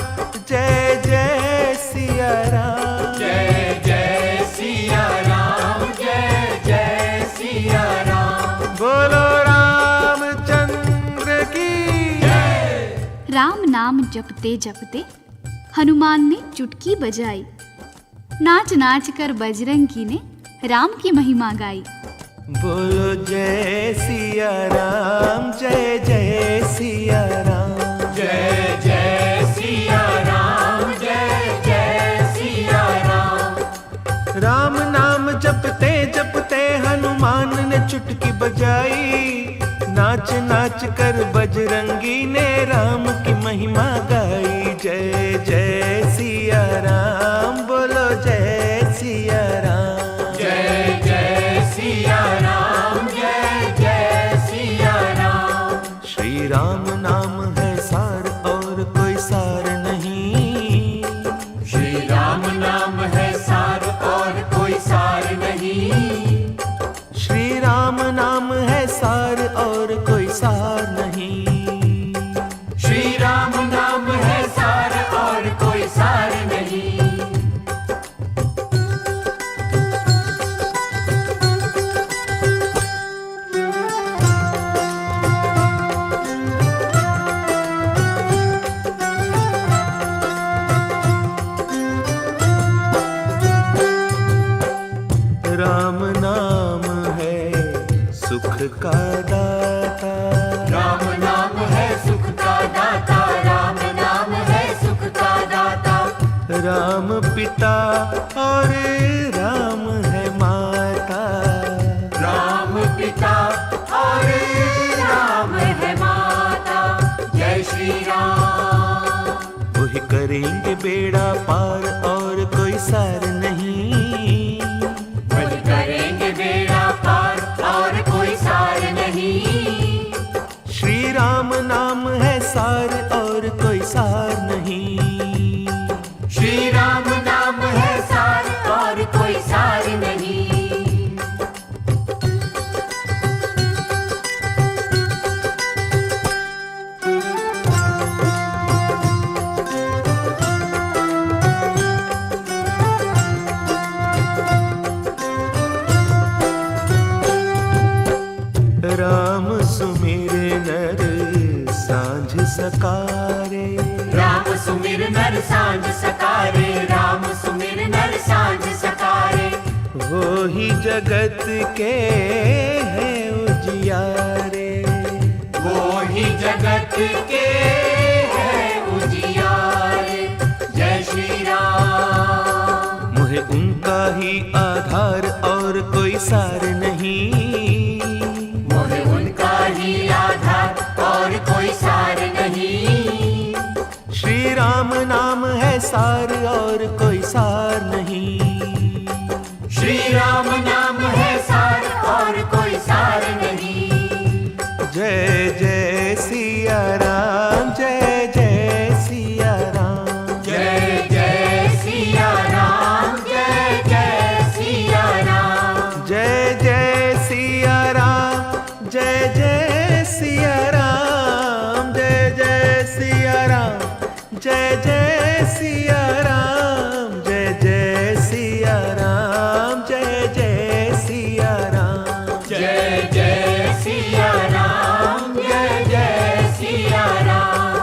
जय जय सिया राम, जय जय सिया राम, जय जय सिया राम। बोलो रामचंद्र की राम नाम जपते जपते हनुमान ने चुटकी बजाई, नाच नाच कर बजरंगी ने राम की महिमा गाई। बोलो जय सिया राम, जय जय सिया राम, जय जय सिया राम, जय जय सिया राम। राम नाम जपते जपते हनुमान ने चुटकी बजाई, नाच नाच कर बजरंगी ने राम की महिमा गाई। जय जय सिया राम, बोलो जय सिया राम नाम है सार और कोई सार नहीं। श्री राम नाम है सार और कोई सार नहीं। राम नाम है सुख का दाता। राम नाम है सुख का दाता। राम नाम है सुख का दाता। राम पिता और राम है माता। राम पिता और राम है माता। जय श्री राम। वही करेंगे बेड़ा पार और कोई सार नहीं। वही करेंगे बेड़ा पार और कोई सार नहीं। श्री राम नाम है सार और कोई सार नहीं। श्री राम नाम है सार और कोई सार नहीं। राम सुमिर नर सांझ सकारे। राम सुमिर नर सांझ सकारे। राम सुमिर नर सांझ सकारे। वो ही जगत के है उजियारे। वो ही जगत के है उजियारे। जय श्री राम। मुझे उनका ही आधार और कोई सार नहीं। मोहे उनका ही आधार और कोई सार नहीं। श्री राम नाम है सार और कोई सार नहीं। श्री राम नाम है सार और कोई सार नहीं। जय जय सिया राम। जय जय सिया राम। जय जय सिया राम। जय जय सिया राम। जय जय सिया राम। जय जय सिया राम। जय जय सिया राम। जय जय सिया राम। जय जय सिया राम। जय जय सिया राम। जय जय सिया राम। जय जय सिया राम।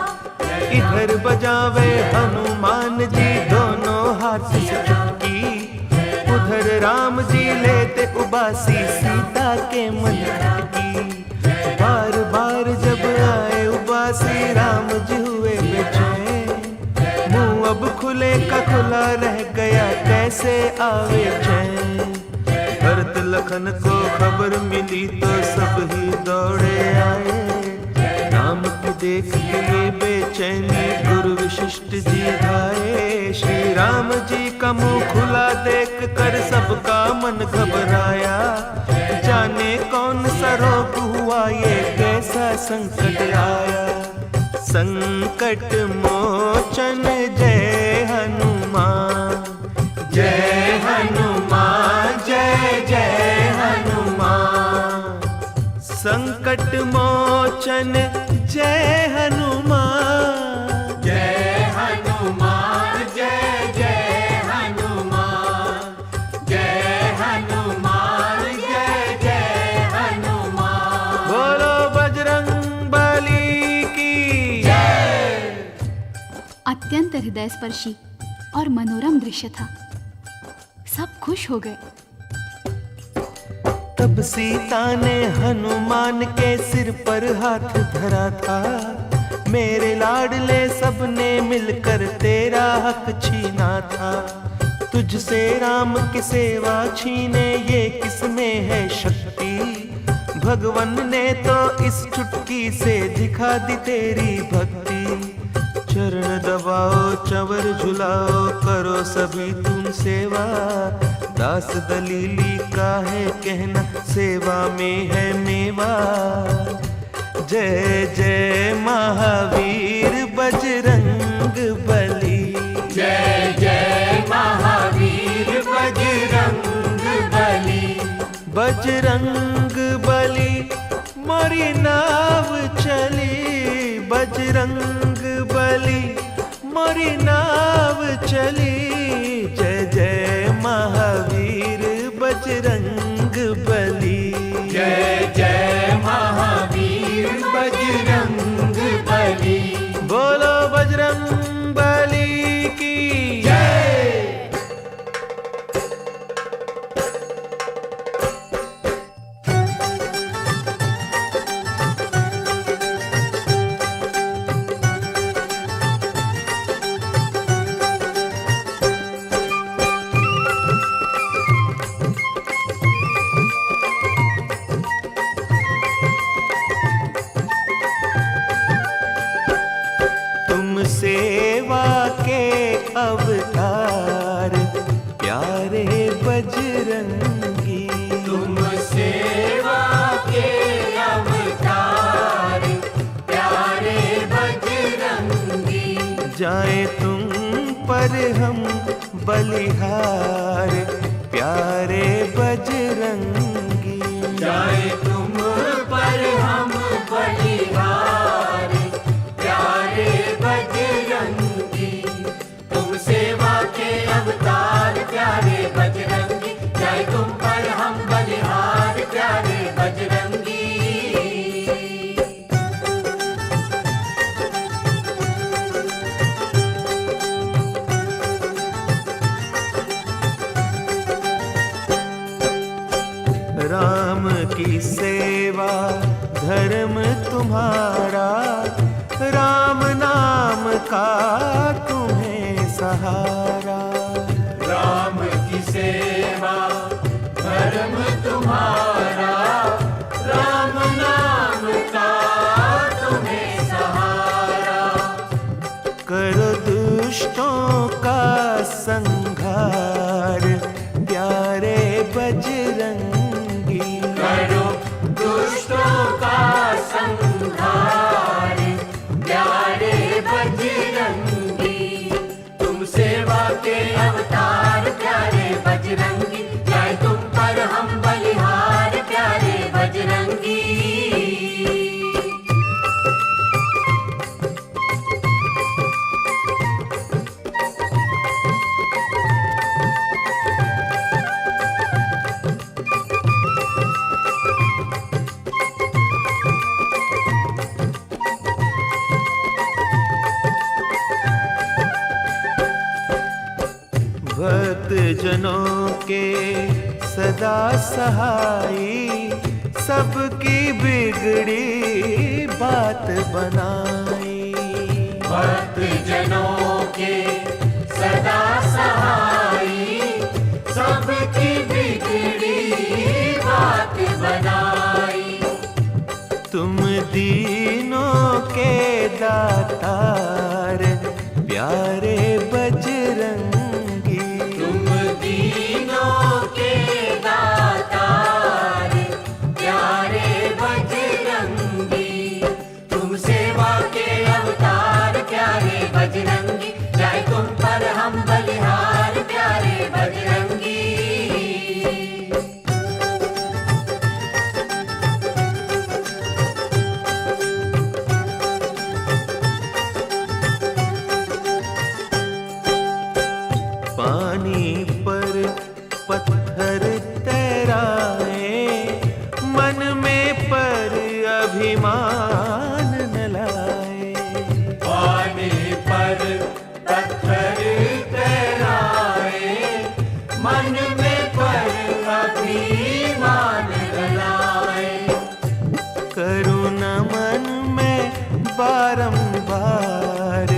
इधर बजावे हनुमान जी दोनों हाथ से चुटकी। उधर राम जी लेते उबासी सीता के मन की। बार बार जब आए उबासी राम जी हुए बेचैन। मुंह अब खुले का खुला रह गया कैसे आवे चैन। भरत लखन को खबर मिली तो सब ही दौड़े आए। राम की देख के ये बेचैनी गुरु वशिष्ठ जी धाये। श्री राम जी का मुंह खुला देख कर सबका मन घबराया। जाने कौन सा रोग हुआ ये कैसा संकट आया। संकट मोचन जय हनुमान। जय हनुमान। जय जय हनुमान। संकट मोचन जय हनुमान। जय हनुमान। जय जय हनुमान। जय हनुमान। जय जय हनुमान। बोलो बजरंग बली की जय। अत्यंत हृदयस्पर्शी और मनोरम दृश्य था। सब खुश हो गए। तब सीता ने हनुमान के सिर पर हाथ धरा था। मेरे लाडले सबने मिलकर तेरा हक छीना था। तुझसे राम की सेवा छीने ये किसमें है शक्ति। भगवन ने तो इस चुटकी से दिखा दी तेरी भक्ति। चरण दबाओ चंवर झुलाओ करो सभी तुम सेवा। दास दलीली का है कहना सेवा में है मेवा। जय जय महावीर बजरंग बली। जय जय महावीर बजरंग बली। बजरंग मोरी नाव चली बजरंग बली, मोरी नाव चली, जय जय महावीर बजरंग बली। जय जय महावीर बजरंग बली। बोलो बजरंग बली की जय। सेवा के अवतार प्यारे बजरंगी, तुम सेवा के अवतार प्यारे बजरंगी। जाए तुम पर हम बलिहार प्यारे बजरंगी, जाए तुम पर हम बलिहार प्यारे बजरंगी। तुम सेवा के अवतार प्यारे बजरंगी, जाए तुम पर हम बलिहार प्यारे बजरंगी। राम की सेवा धर्म तुम्हारा, राम नाम का तुम्हें सहारा। राम की सेवा धर्म तुम्हारा, राम नाम का तुम्हें सहारा। करो दुष्टों का संहार प्यारे बजरंगी, करो दुष्टों का संहार प्यारे बजरंगी। तुम सेवा के अवतार प्यारे बजरंगी, जाए तुम पर हम बलिहार प्यारे बजरंगी। भक्त जनों के सदा सहाई, सबकी बिगड़ी बात बनाई। भक्त जनों के सदा सहाई, सबकी बिगड़ी बात बनाई। तुम दीनों के दातार प्यारे बजरंगी, तुम दीनों के दातार प्यारे बजरंगी। तुम सेवा के अवतार प्यारे बजरंगी, जाए तुम पर हम बलिहार प्यारे बजरंगी। पानी पर पत्थर तैराए, मन में पर अभिमान न लाए। पानी पर पत्थर तैराए, मन में पर अभिमान न लाए। करुणा मन में बारंबार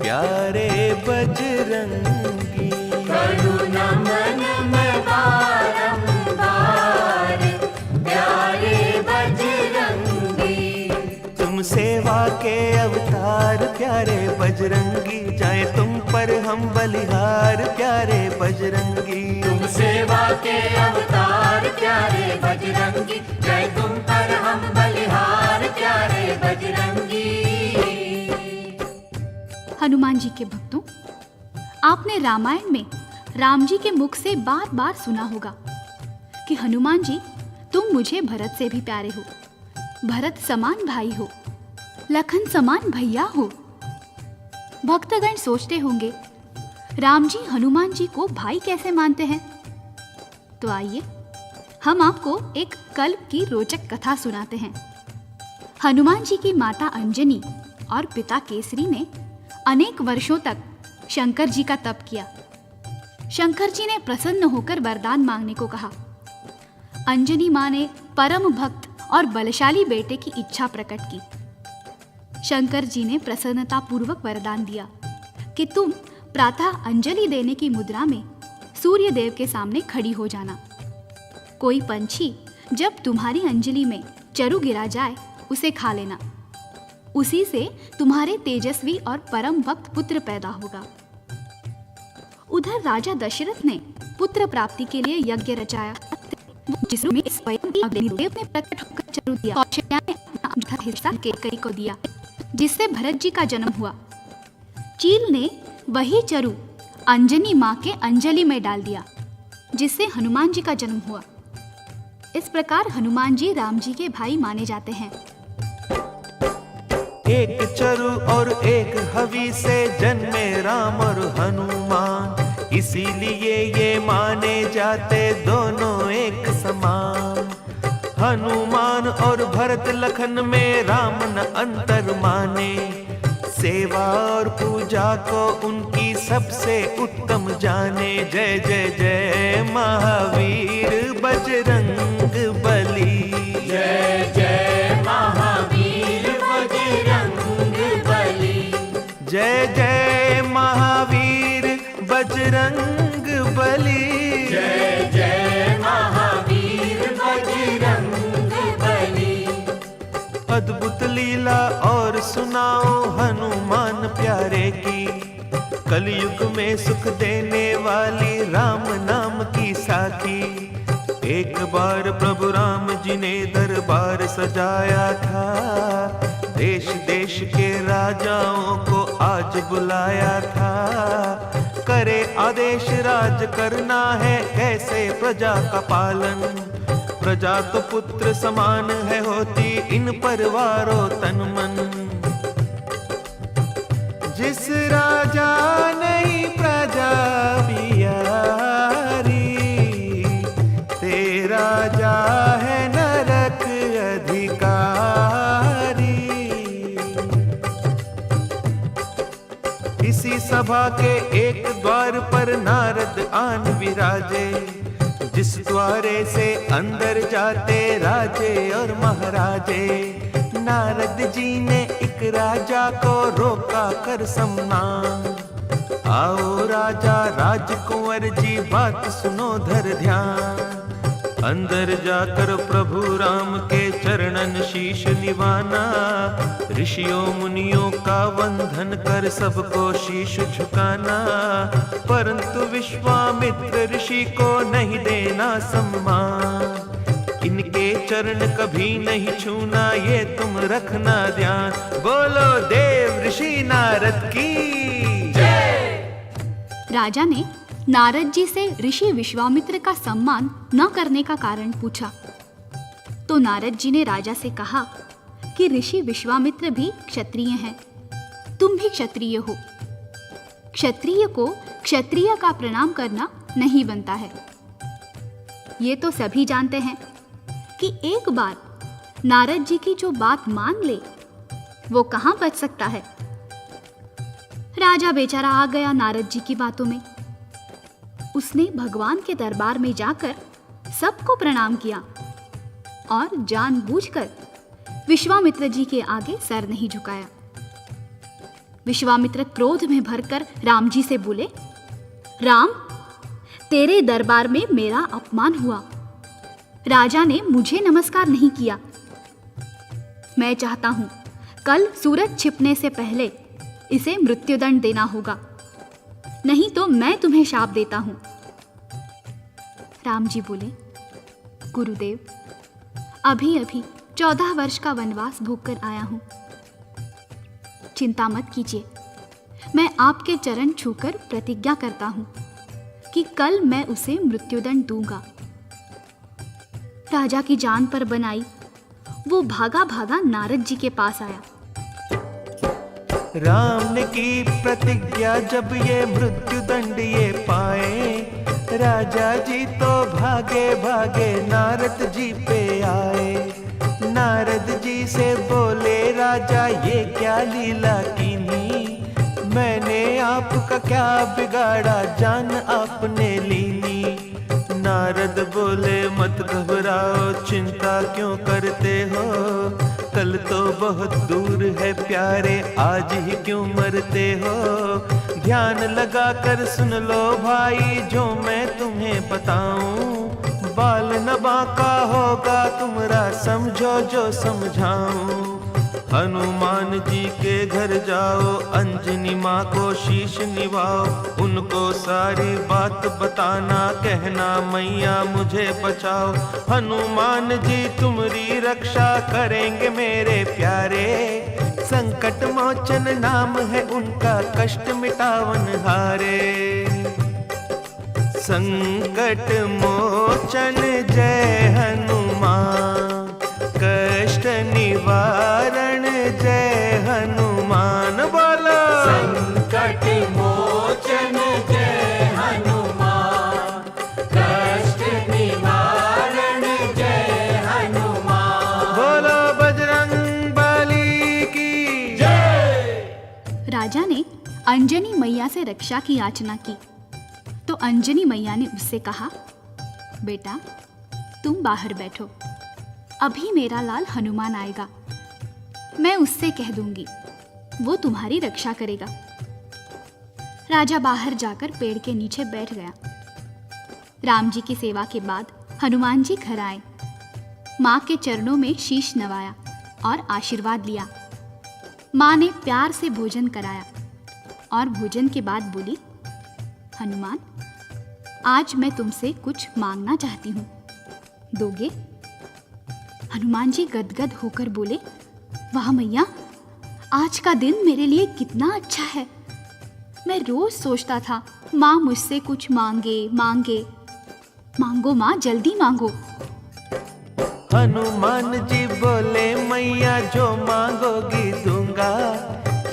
प्यारे बजरंगी, करुणा मन में बारंबार प्यारे बजरंगी। तुम सेवा के अवतार प्यारे बजरंगी, जाए तुम पर हम बलिहार प्यारे बजरंगी। तुम सेवा के अवतार प्यारे बजरंगी, जाए तुम पर हम बलिहार प्यारे बजरंगी। हनुमान जी के भक्तों, आपने रामायण में राम जी के मुख से बार बार सुना होगा कि हनुमान जी तुम मुझे भरत से भी प्यारे हो, भरत समान भाई हो, लखन समान भैया हो। भक्तगण सोचते होंगे, राम जी हनुमान जी को भाई कैसे मानते हैं? तो आइए हम आपको एक कल्प की रोचक कथा सुनाते हैं। हनुमान जी की माता अंजनी और पिता केसरी ने अनेक वर्षों तक शंकर जी का तप किया। शंकर जी ने प्रसन्न होकर वरदान मांगने को कहा। अंजनी मां ने परम भक्त और बलशाली बेटे की इच्छा प्रकट की। शंकर जी ने प्रसन्नता पूर्वक वरदान दिया कि तुम प्रातः अंजलि देने की मुद्रा में सूर्य देव के सामने खड़ी हो जाना। कोई पंछी जब तुम्हारी अंजलि में चरु गिरा जाए उसे खा लेना। उसी से तुम्हारे तेजस्वी और परम भक्त पुत्र पैदा होगा। उधर राजा दशरथ ने पुत्र प्राप्ति के लिए यज्ञ रचाया, जिसमें स्वयं अग्निदेव ने प्रकट होकर चरु दिया। कौशल्या ने अपना हिस्सा केकई को दिया, जिससे भरत जी का जन्म हुआ। चील ने वही चरु अंजनी मां के अंजलि में डाल दिया, जिससे हनुमान जी का जन्म हुआ। इस प्रकार हनुमान जी राम जी के भाई माने जाते हैं। एक चरु और एक हवि से जन्मे राम और हनुमान, इसीलिए ये माने जाते दोनों एक समान। हनुमान और भरत लखन में राम न अंतर माने, सेवा और पूजा को उनकी सबसे उत्तम जाने। जय जय जय महावीर बजरंग बली, जय जय महावीर बजरंग बली, जय जय महावीर बजरंग बली, जय जय महावीर बजरंग बली। अद्भुत लीला और सुनाओ हनुमान प्यारे की, कलयुग में सुख देने वाली राम नाम की साखी। एक बार प्रभु राम जी ने दरबार सजाया था, देश देश के राजाओं को आज बुलाया था। करे आदेश राज करना है कैसे प्रजा का पालन, प्रजा तो पुत्र समान है होती इन परवारों तन मन। जिस राजा नहीं प्रजा पियारी, ते राजा है नरक अधिकारी। इसी सभा के एक द्वार पर नारद आन विराजे, जिस द्वारे से अंदर जाते राजे और महाराजे। नारद जी ने एक राजा को रोका कर सम्मान, आओ राजा राजकुंवर जी बात सुनो धर ध्यान। अंदर जाकर प्रभु राम के चरणन शीश निवाना, ऋषियों मुनियों का वंदन कर सबको शीश झुकाना। परंतु विश्वामित्र ऋषि को नहीं देना सम्मान, इनके चरण कभी नहीं छूना ये तुम रखना ध्यान। बोलो देव ऋषि नारद की जय। राजा ने नारद जी से ऋषि विश्वामित्र का सम्मान न करने का कारण पूछा, तो नारद जी ने राजा से कहा कि ऋषि विश्वामित्र भी क्षत्रिय हैं, तुम भी क्षत्रिय हो। क्षत्रिय को क्षत्रिय का प्रणाम करना नहीं बनता है। ये तो सभी जानते हैं कि एक बार नारद जी की जो बात मान ले वो कहां बच सकता है। राजा बेचारा आ गया नारद जी की बातों में। उसने भगवान के दरबार में जाकर सबको प्रणाम किया और जानबूझकर विश्वामित्र जी के आगे सर नहीं झुकाया। विश्वामित्र क्रोध में भरकर राम जी से बोले, राम, तेरे दरबार में मेरा अपमान हुआ। राजा ने मुझे नमस्कार नहीं किया। मैं चाहता हूं कल सूरज छिपने से पहले इसे मृत्युदंड देना होगा, नहीं तो मैं तुम्हें शाप देता हूं। राम जी बोले, गुरुदेव, अभी अभी 14 वर्ष का वनवास भोगकर आया हूं। चिंता मत कीजिए, मैं आपके चरण छूकर प्रतिज्ञा करता हूं कि कल मैं उसे मृत्युदंड दूंगा। राजा की जान पर बनाई वो भागा भागा नारद जी के पास आया। राम ने की प्रतिज्ञा जब ये मृत्यु दंड ये पाए, राजा जी तो भागे भागे नारद जी पे आए। नारद जी से बोले राजा ये क्या लीला कीनी, मैंने आपका क्या बिगाड़ा जान आपने लीनी। नारद बोले मत घबराओ चिंता क्यों करते हो, कल तो बहुत दूर है प्यारे आज ही क्यों मरते हो। ध्यान लगा कर सुन लो भाई जो मैं तुम्हें बताऊं, बाल न बांका होगा तुम्हारा समझो जो समझाऊं। हनुमान जी के घर जाओ अंजनी माँ को शीश निभाओ, उनको सारी बात बताना कहना मैया मुझे बचाओ। हनुमान जी तुम्हारी रक्षा करेंगे मेरे प्यारे, संकट मोचन नाम है उनका कष्ट मिटावन हारे। संकट मोचन जय हनुमान, कष्ट निवारण जय हनुमान। बोलो संकट मोचन जय हनुमान, कष्ट निवारण जय हनुमान। बोलो बजरंग बली की जय। राजा ने अंजनी मैया से रक्षा की याचना की तो अंजनी मैया ने उससे कहा, बेटा तुम बाहर बैठो, अभी मेरा लाल हनुमान आएगा, मैं उससे कह दूंगी, वो तुम्हारी रक्षा करेगा। राजा बाहर जाकर पेड़ के नीचे बैठ गया। राम जी की सेवा के बाद हनुमान जी घर आए, माँ के चरणों में शीश नवाया और आशीर्वाद लिया। माँ ने प्यार से भोजन कराया और भोजन के बाद बोली, हनुमान आज मैं तुमसे कुछ मांगना चाहती हूँ, दोगे? हनुमान जी गदगद होकर बोले, वाह मैया, आज का दिन मेरे लिए कितना अच्छा है। मैं रोज सोचता था माँ मुझसे कुछ मांगे मांगे। मांगो माँ, जल्दी मांगो। हनुमान जी बोले मैया जो मांगोगी दूंगा,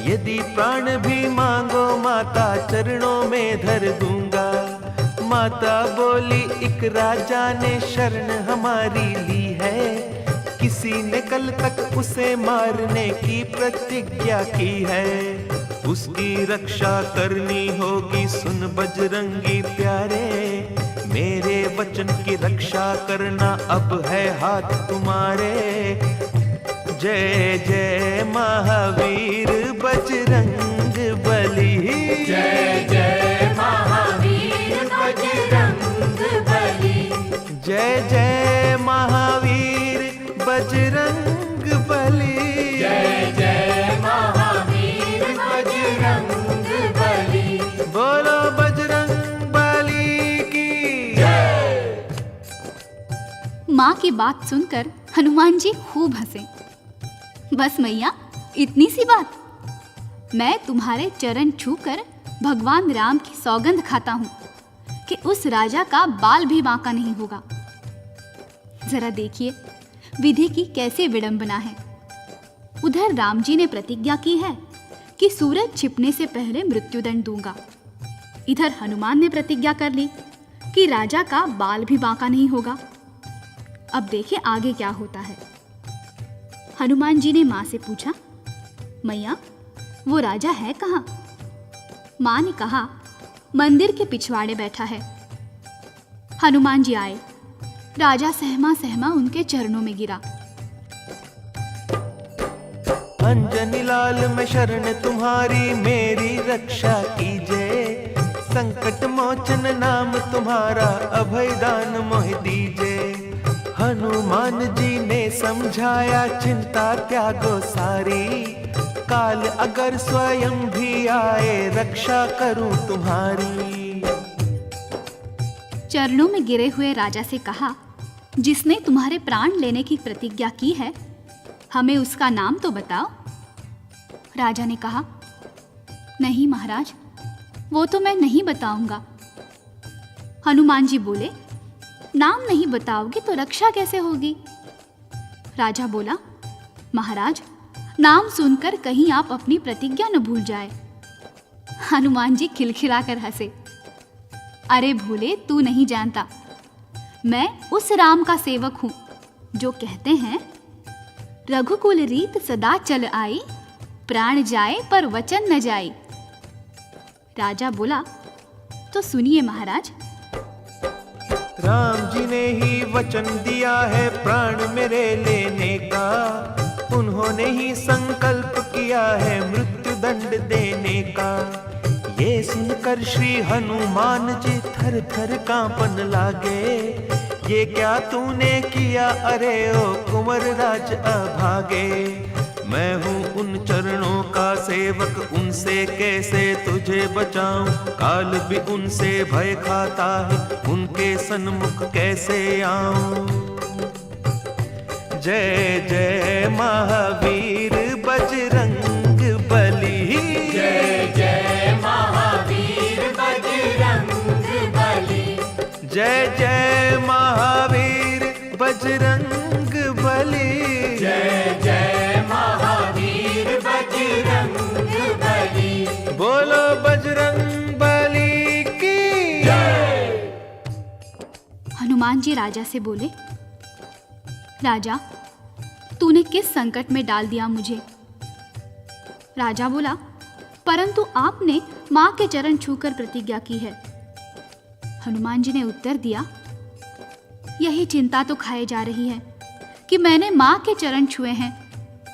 यदि प्राण भी मांगो माता चरणों में धर दूंगा। माता बोली एक राजा ने शरण हमारी ली है, किसी ने कल तक उसे मारने की प्रतिज्ञा की है, उसकी रक्षा करनी होगी सुन बजरंगी प्यारे। मेरे वचन की रक्षा करना अब है हाथ तुम्हारे। जय जय महावीर बजरंग बली, जय जय महावीर बजरंग बली, जय जय महावीर बजरंग बली, जय जय महावीर बजरंग बली। बोलो बजरंग बली की जय। माँ की बात सुनकर हनुमान जी खूब हंसे। बस मैया, इतनी सी बात? मैं तुम्हारे चरण छूकर भगवान राम की सौगंध खाता हूँ कि उस राजा का बाल भी बांका नहीं होगा। जरा देखिए विधि की कैसे विडंबना है। उधर राम जी ने प्रतिज्ञा की है कि सूरज छिपने से पहले मृत्युदंड दूंगा। इधर हनुमान ने प्रतिज्ञा कर ली कि राजा का बाल भी बांका नहीं होगा। अब देखिए आगे क्या होता है। हनुमान जी ने माँ से पूछा, मैया वो राजा है कहाँ? माँ ने कहा, मंदिर के पिछवाड़े बैठा है। हनुमान जी आए, राजा सहमा सहमा उनके चरणों में गिरा। अंजनी लाल मैं शरण तुम्हारी, मेरी रक्षा कीजिए। संकट मोचन नाम तुम्हारा, अभय दान मोह दीजिए। हनुमान जी ने समझाया चिंता त्यागो सारी, काल अगर स्वयं भी आए रक्षा करूं तुम्हारी। चरणों में गिरे हुए राजा से कहा, जिसने तुम्हारे प्राण लेने की प्रतिज्ञा की है, हमें उसका नाम तो बताओ। राजा ने कहा, नहीं महाराज, वो तो मैं नहीं बताऊंगा। हनुमान जी बोले, नाम नहीं बताओगे तो रक्षा कैसे होगी? राजा बोला, महाराज, नाम सुनकर कहीं आप अपनी प्रतिज्ञा न भूल जाए। हनुमान जी खिलखिलाकर हंसे। अरे भोले, तू नहीं जानता, मैं उस राम का सेवक हूं जो कहते हैं, रघुकुल रीत सदा चल आई, प्राण जाए पर वचन न जाए। राजा बोला, तो सुनिए महाराज। राम जी ने ही वचन दिया है प्राण मेरे लेने का, उन्होंने ही संकल्प किया है मृत्यु दंड देने का। ये सुनकर श्री हनुमान जी थर थर कांपन लागे, ये क्या तूने किया अरे ओ कुंवर राज अभागे। मैं हूँ उन चरणों का सेवक, उनसे कैसे तुझे बचाऊं, काल भी उनसे भय खाता है, उनके सन्मुख कैसे आऊं। जय जय महावीर बजरंग बली, जय जय महावीर बजरंग बली, जय जय महावीर बजरंग बली, जय जय महावीर बजरंग बली। बोलो बजरंग बली की जय। हनुमान जी राजा से बोले, राजा, तूने किस संकट में डाल दिया मुझे। राजा बोला, परंतु आपने मां के चरण छूकर प्रतिज्ञा की है। हनुमान जी ने उत्तर दिया, यही चिंता तो खाए जा रही है कि मैंने मां के चरण छुए हैं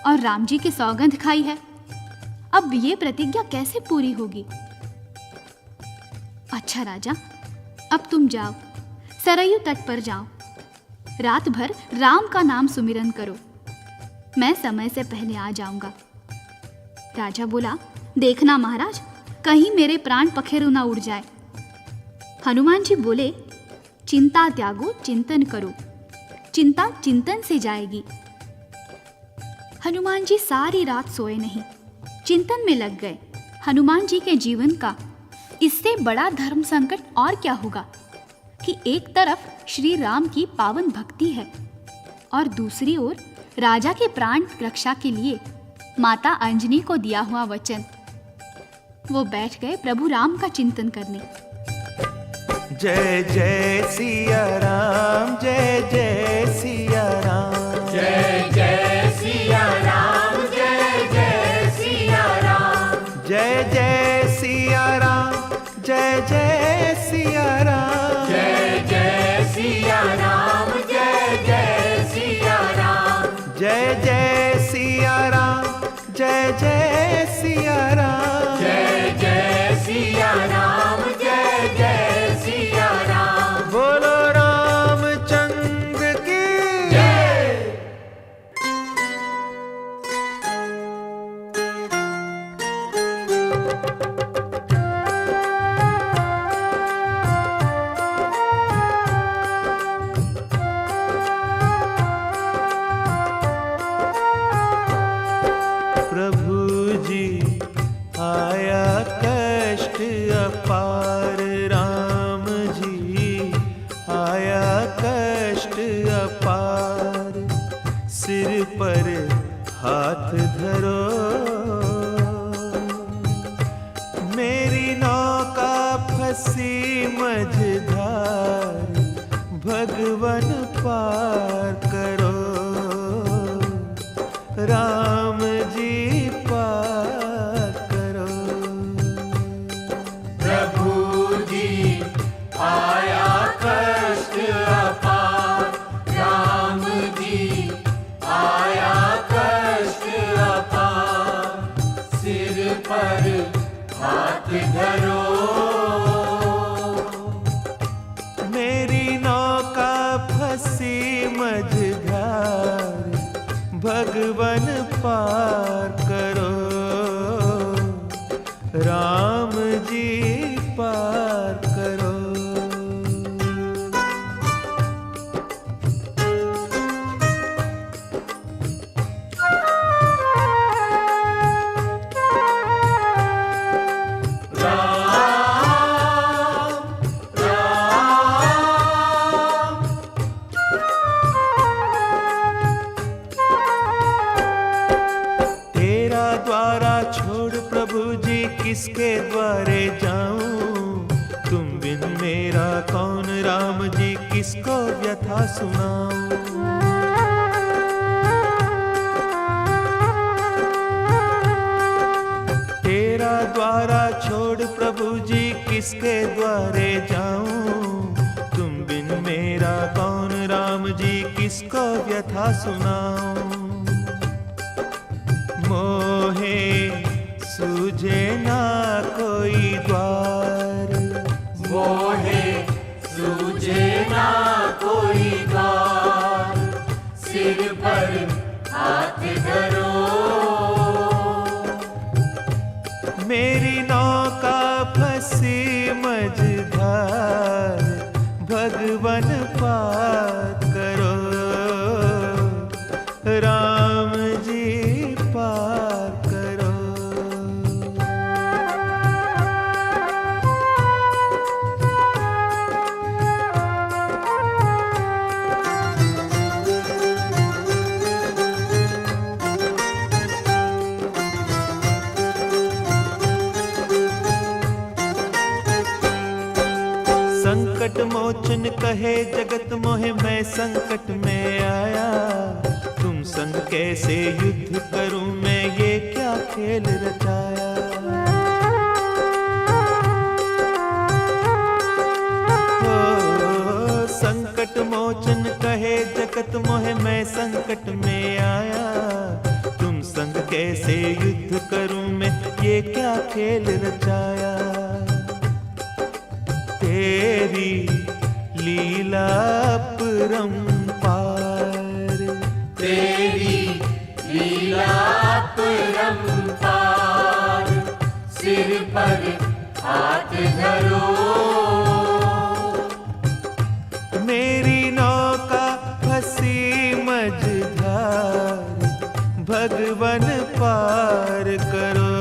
और राम जी की सौगंध खाई है, अब ये प्रतिज्ञा कैसे पूरी होगी। अच्छा राजा, अब तुम जाओ, सरयू तट पर जाओ, रात भर राम का नाम सुमिरन करो, मैं समय से पहले आ जाऊंगा। राजा बोला, देखना महाराज, कहीं मेरे प्राण पखेरु ना उड़ जाए। हनुमान जी बोले, चिंता त्यागो चिंतन करो, चिंता चिंतन से जाएगी। हनुमान जी सारी रात सोए नहीं, चिंतन में लग गए। हनुमान जी के जीवन का इससे बड़ा धर्म संकट और क्या होगा कि एक तरफ श्री राम की पावन भक्ति है और दूसरी ओर राजा के प्राण रक्षा के लिए माता अंजनी को दिया हुआ वचन। वो बैठ गए प्रभु राम का चिंतन करने। जय जय सिया राम, जय जय सिया राम, जय जय सिया राम, जय जय सिया राम, जय जय सिया राम, जय जय सिया राम, जय जय सिया राम, जय जय सिया राम, जय जय सिया राम, जय जय सिया राम, जय जय सिया राम, जय जय सिया राम। बोलो रामचंद्र की जय। प्रभु जी आया कष्ट अपार, राम जी आया कष्ट अपार, सिर पर हाथ धरो, मेरी नौका फंसी मझधार, भगवन पार करो, राम जी पार करो। प्रभु जी आया कष्ट अपार, राम जी आया कष्ट अपार, सिर पर हाथ धरो, मेरी नौका फंसी मझधार, भगवन पार करो, राम जी पार करो। किसके द्वारे जाऊं, तुम बिन मेरा कौन राम जी किसको व्यथा सुनाऊं। तेरा द्वारा छोड़ प्रभु जी किसके द्वारे जाऊं, तुम बिन मेरा कौन राम जी किसको व्यथा सुनाऊं। मोहे सूझे ना कोई द्वार, मोहे सूझे ना कोई द्वार, सिर पर हाथ धरो। मेरी नौका फंसी मझधार, भगवन पार करो, राम जी पार करो। संकट मोचन कहे जगत मोहे, मैं संकट में आया, तुम संग कैसे युद्ध करूं मैं, ये क्या खेल रचाया। ओ, संकट मोचन कहे जगत मोहे, मैं संकट में आया, तुम संग कैसे युद्ध करूं मैं, ये क्या खेल रचाया। तेरी लीला अपरंपार, तेरी लीला अपरंपार, सिर पर हाथ धरो। मेरी नौका फंसी मझधार, भगवन पार करो,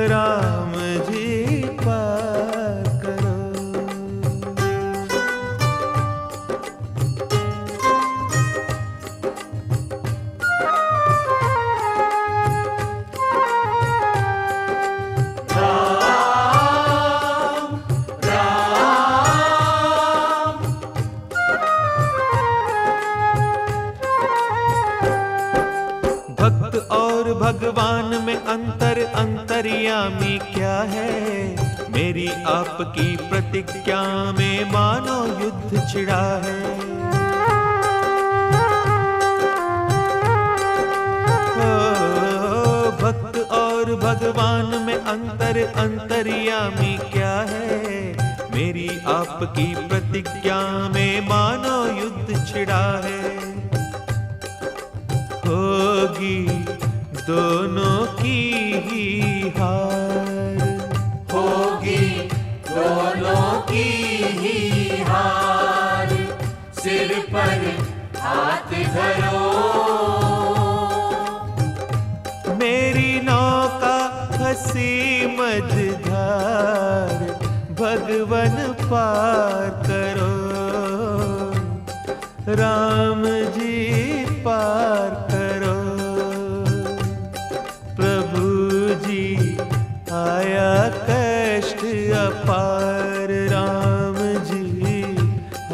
राम जी पार करो। भक्त और भगवान में अंतर, अंतर्यामी क्या है, मेरी आपकी प्रतिज्ञा में मानो युद्ध छिड़ा है। ओ, भक्त और भगवान में अंतर, अंतर्यामी क्या है, मेरी आपकी प्रतिज्ञा में मानो युद्ध छिड़ा है। होगी दोनों की ही हार, होगी दोनों की ही हार, सिर पर हाथ धरो। मेरी नौका फंसी मझधार, भगवन पार करो, राम जी पार करो। प्रभु जी आया कष्ट अपार, राम जी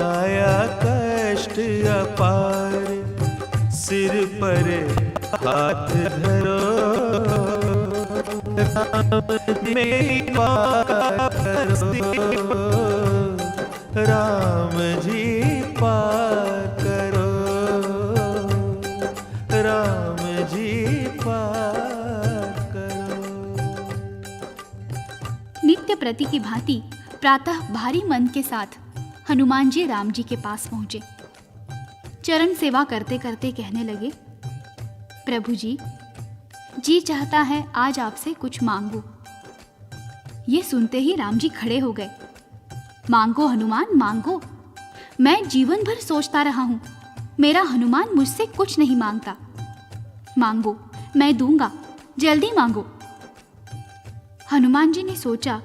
आया कष्ट अपार, सिर पर हाथ धरो, राम जी मेरी पार करो, राम जी पार करो, राम जी पार करो। नित्य प्रति की भांति प्रातः भारी मन के साथ हनुमान जी राम जी के पास पहुंचे। चरण सेवा करते करते कहने लगे, प्रभु जी चाहता है आज आपसे कुछ मांगू। ये सुनते ही राम जी खड़े हो गए। मांगो हनुमान मांगो, मैं जीवन भर सोचता रहा हूं, मेरा हनुमान मुझसे कुछ नहीं मांगता। मांगो, मैं दूंगा, जल्दी मांगो। हनुमान जी ने सोचा,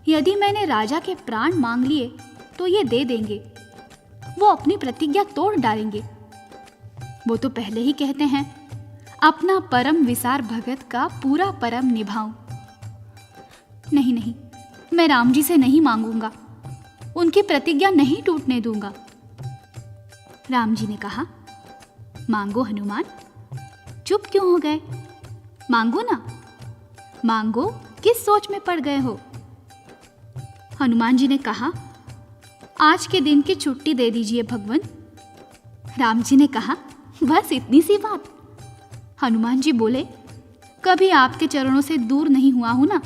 यदि मैंने राजा के प्राण मांग लिए तो ये दे देंगे, वो अपनी प्रतिज्ञा तोड़ डालेंगे। वो तो पहले ही कहते हैं अपना परम विसार भगत का पूरा परम निभाऊं। नहीं नहीं, मैं राम जी से नहीं मांगूंगा, उनकी प्रतिज्ञा नहीं टूटने दूंगा। राम जी ने कहा, मांगो हनुमान, चुप क्यों हो गए? मांगो ना, मांगो, किस सोच में पड़ गए हो? हनुमान जी ने कहा, आज के दिन की छुट्टी दे दीजिए भगवान। राम जी ने कहा, बस इतनी सी बात? हनुमान जी बोले, कभी आपके चरणों से दूर नहीं हुआ हूं ना,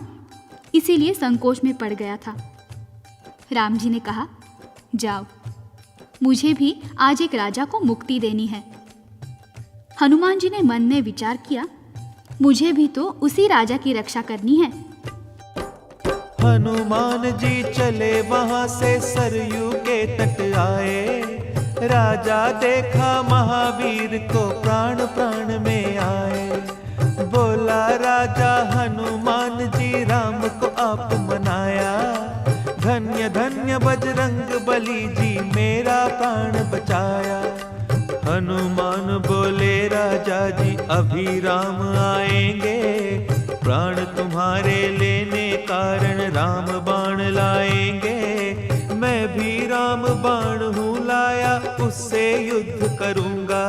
इसीलिए संकोच में पड़ गया था। राम जी ने कहा, जाओ, मुझे भी आज एक राजा को मुक्ति देनी है। हनुमान जी ने मन में विचार किया, मुझे भी तो उसी राजा की रक्षा करनी है। हनुमान जी चले वहां से सरयू के तट आए। राजा देखा महावीर को प्राण प्राण में आए। बोला राजा हनुमान जी, राम को आप मनाया। धन्य धन्य बजरंग बली जी, मेरा प्राण बचाया। हनुमान बोले, राजा जी अभी राम आएंगे। प्राण तुम्हारे लेने कारण राम बाण लाएंगे। मैं भी राम बाण हूँ लाया, उससे युद्ध करूंगा।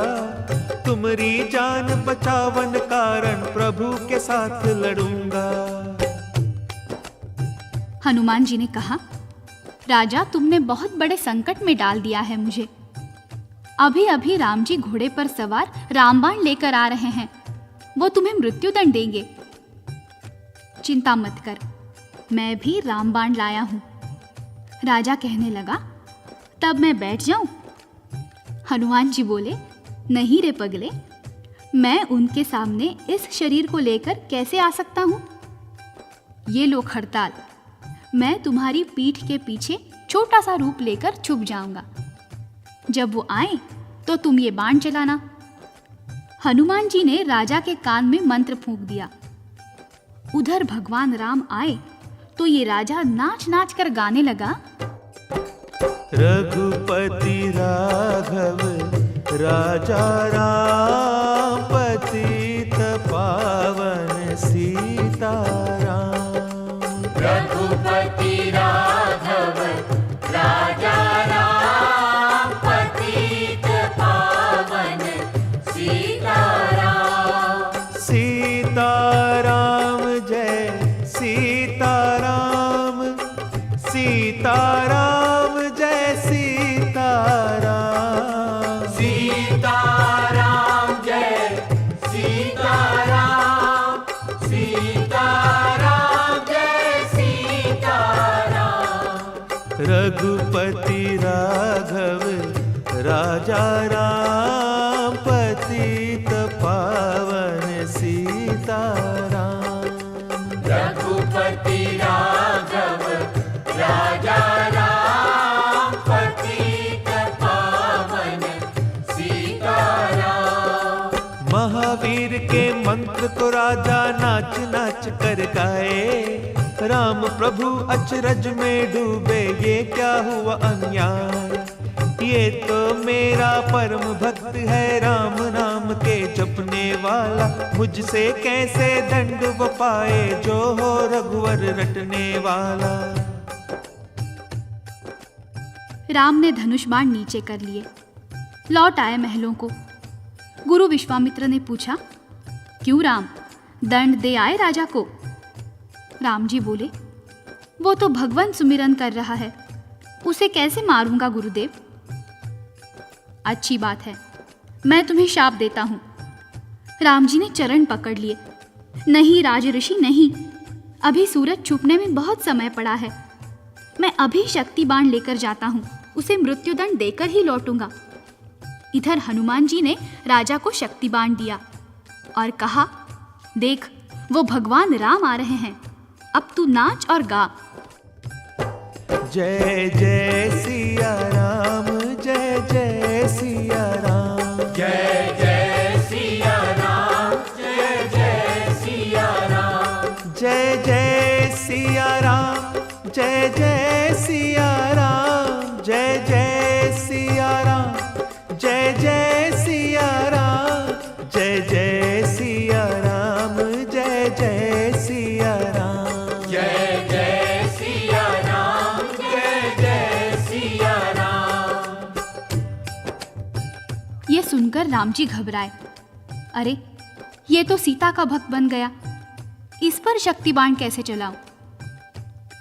तुम्हारी जान बचावन कारण प्रभु के साथ लड़ूंगा। हनुमान जी ने कहा, राजा तुमने बहुत बड़े संकट में डाल दिया है मुझे। अभी अभी राम जी घोड़े पर सवार रामबाण लेकर आ रहे हैं, वो तुम्हें मृत्युदंड देंगे। चिंता मत कर, मैं भी रामबाण लाया हूं। राजा कहने लगा, तब मैं बैठ जाऊं? हनुमान जी बोले, नहीं रे पगले, मैं उनके सामने इस शरीर को लेकर कैसे आ सकता हूं? ये लो खड़ताल, मैं तुम्हारी पीठ के पीछे छोटा सा रूप लेकर छुप जाऊंगा। जब वो आए तो तुम ये बाण चलाना। हनुमान जी ने राजा के कान में मंत्र फूंक दिया। उधर भगवान राम आए तो ये राजा नाच नाच कर गाने लगा, रघुपति राघव राजा राम, पतित पावन सीताराम। रघुपति राघव राजा राम, पतित पावन सीताराम। सीताराम जय सीताराम, सीताराम जय सीताराम। सीताराम जय सीताराम, सीताराम जय सीताराम। रघुपति राघव राजा राम, पतित पावन सीताराम। रघुपति राघव राजा राम, पतित पावन सीताराम। महावीर के मंत्र को राजा नाच नाच कर गाए। राम प्रभु अचरज में डूबे, ये क्या हुआ अन्याय। ये तो मेरा परम भक्त है, राम नाम के जपने वाला। मुझसे कैसे दंड वो पाए, जो हो रघुवर रटने वाला। राम ने धनुष बाण नीचे कर लिए, लौट आए महलों को। गुरु विश्वामित्र ने पूछा, क्यों राम, दंड दे आए राजा को? राम जी बोले, वो तो भगवान सुमिरन कर रहा है, उसे कैसे मारूंगा गुरुदेव? अच्छी बात है, मैं तुम्हें शाप देता हूं। राम जी ने चरण पकड़ लिए। नहीं राज ऋषि नहीं, अभी सूरज छुपने में बहुत समय पड़ा है। मैं अभी शक्ति बाण लेकर जाता हूं, उसे मृत्युदंड देकर ही लौटूंगा। इधर हनुमान जी ने राजा को शक्ति बाण दिया और कहा, देख वो भगवान राम आ रहे हैं, अब तू नाच और गा। जय जय सिया राम, जय जय सिया राम। जय जय सिया राम, जय जय सिया राम। जय जय सिया राम, जय जय सिया राम। जय जय सिया राम, जय जय सिया राम। जय जय सिया राम जी घबराए। अरे, ये तो सीता का भक्त बन गया, इस पर शक्ति बाण कैसे चलाऊं?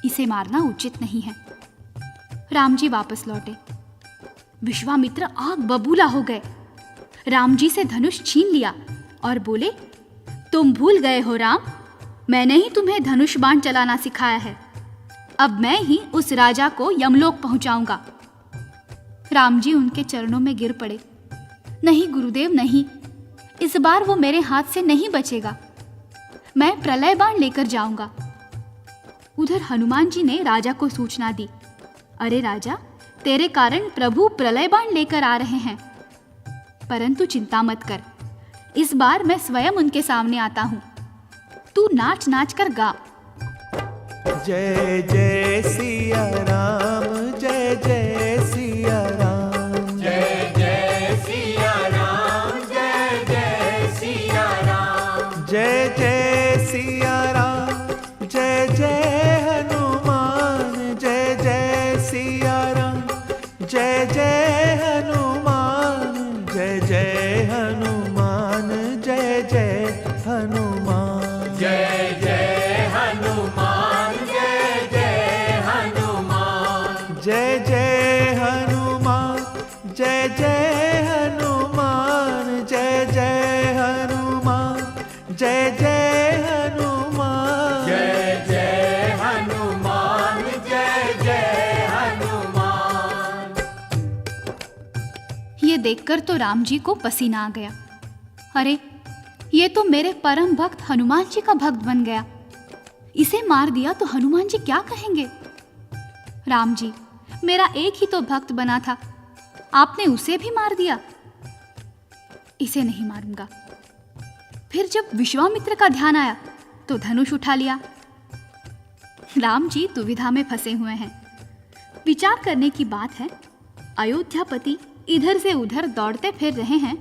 इसे मारना उचित नहीं है। राम जी वापस लौटे। विश्वामित्र आग बबूला हो गए। राम जी से धनुष छीन लिया और बोले, तुम भूल गए हो राम, मैंने ही तुम्हें धनुष बाण चलाना सिखाया है। अब मैं ही उस राजा को यमलोक पहुंचाऊंगा। राम जी उनके चरणों में गिर पड़े। नहीं गुरुदेव नहीं, इस बार वो मेरे हाथ से नहीं बचेगा। मैं प्रलय बाण लेकर जाऊंगा। उधर हनुमान जी ने राजा को सूचना दी, अरे राजा, तेरे कारण प्रभु प्रलय बाण लेकर आ रहे हैं। परंतु चिंता मत कर, इस बार मैं स्वयं उनके सामने आता हूं। तू नाच नाच कर गा। जय जय सिया राम, जय जय सिया राम, जय जय सिया राम, जय जय सिया राम, जय जय सिया राम, जय जय हनुमान, जय जय सिया राम, जय जय हनुमान, जय जय हनुमान, जय जय हनुमान, जय जय हनुमान, जय जय हनुमान, जय जय हनुमान, जय जय हनुमान, जय जय हनुमान, जय जय हनुमान, जय जय हनुमान, जय जय हनुमान। ये देखकर तो राम जी को पसीना आ गया। अरे, ये तो मेरे परम भक्त हनुमान जी का भक्त बन गया। इसे मार दिया तो हनुमान जी क्या कहेंगे? राम जी, मेरा एक ही तो भक्त बना था, आपने उसे भी मार दिया। इसे नहीं मारूंगा। फिर जब विश्वामित्र का ध्यान आया तो धनुष उठा लिया। राम जी दुविधा में फंसे हुए हैं। विचार करने की बात है, अयोध्यापति इधर से उधर दौड़ते फिर रहे हैं,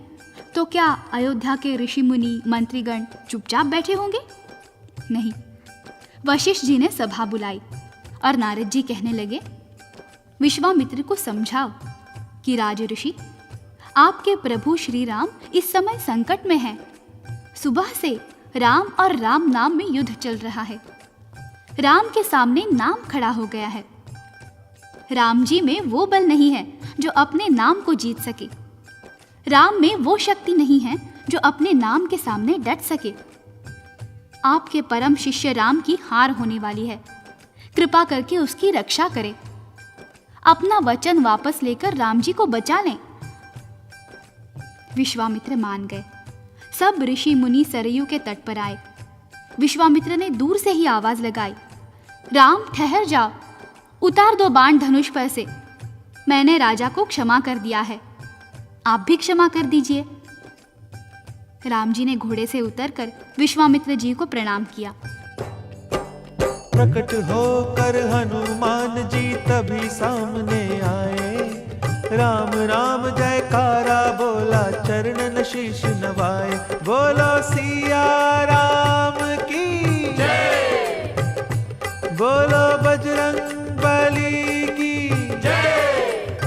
तो क्या अयोध्या के ऋषि मुनि मंत्रीगण चुपचाप बैठे होंगे? नहीं। वशिष्ठ जी ने सभा बुलाई और नारद जी कहने लगे, विश्वामित्र को समझाओ कि राज ऋषि, आपके प्रभु श्री राम इस समय संकट में हैं। सुबह से राम और राम नाम में युद्ध चल रहा है। राम के सामने नाम खड़ा हो गया है। राम जी में वो बल नहीं है जो अपने नाम को जीत सके। राम में वो शक्ति नहीं है जो अपने नाम के सामने डट सके। आपके परम शिष्य राम की हार होने वाली है। कृपा करके उसकी रक्षा करें। अपना वचन वापस लेकर राम जी को बचा लें। विश्वामित्र मान गए। सब ऋषि मुनि सरयू के तट पर आए। विश्वामित्र ने दूर से ही आवाज लगाई, राम ठहर जाओ, उतार दो बाण धनुष पर से। मैंने राजा को क्षमा कर दिया है, आप भी क्षमा कर दीजिए। राम जी ने घोड़े से उतरकर विश्वामित्र जी को प्रणाम किया। प्रकट होकर हनुमान जी तभी सामने आए। राम राम जयकारा बोला, चरण शीश नवाए। बोलो सिया राम की जय, बोलो बजरंग बली की जय।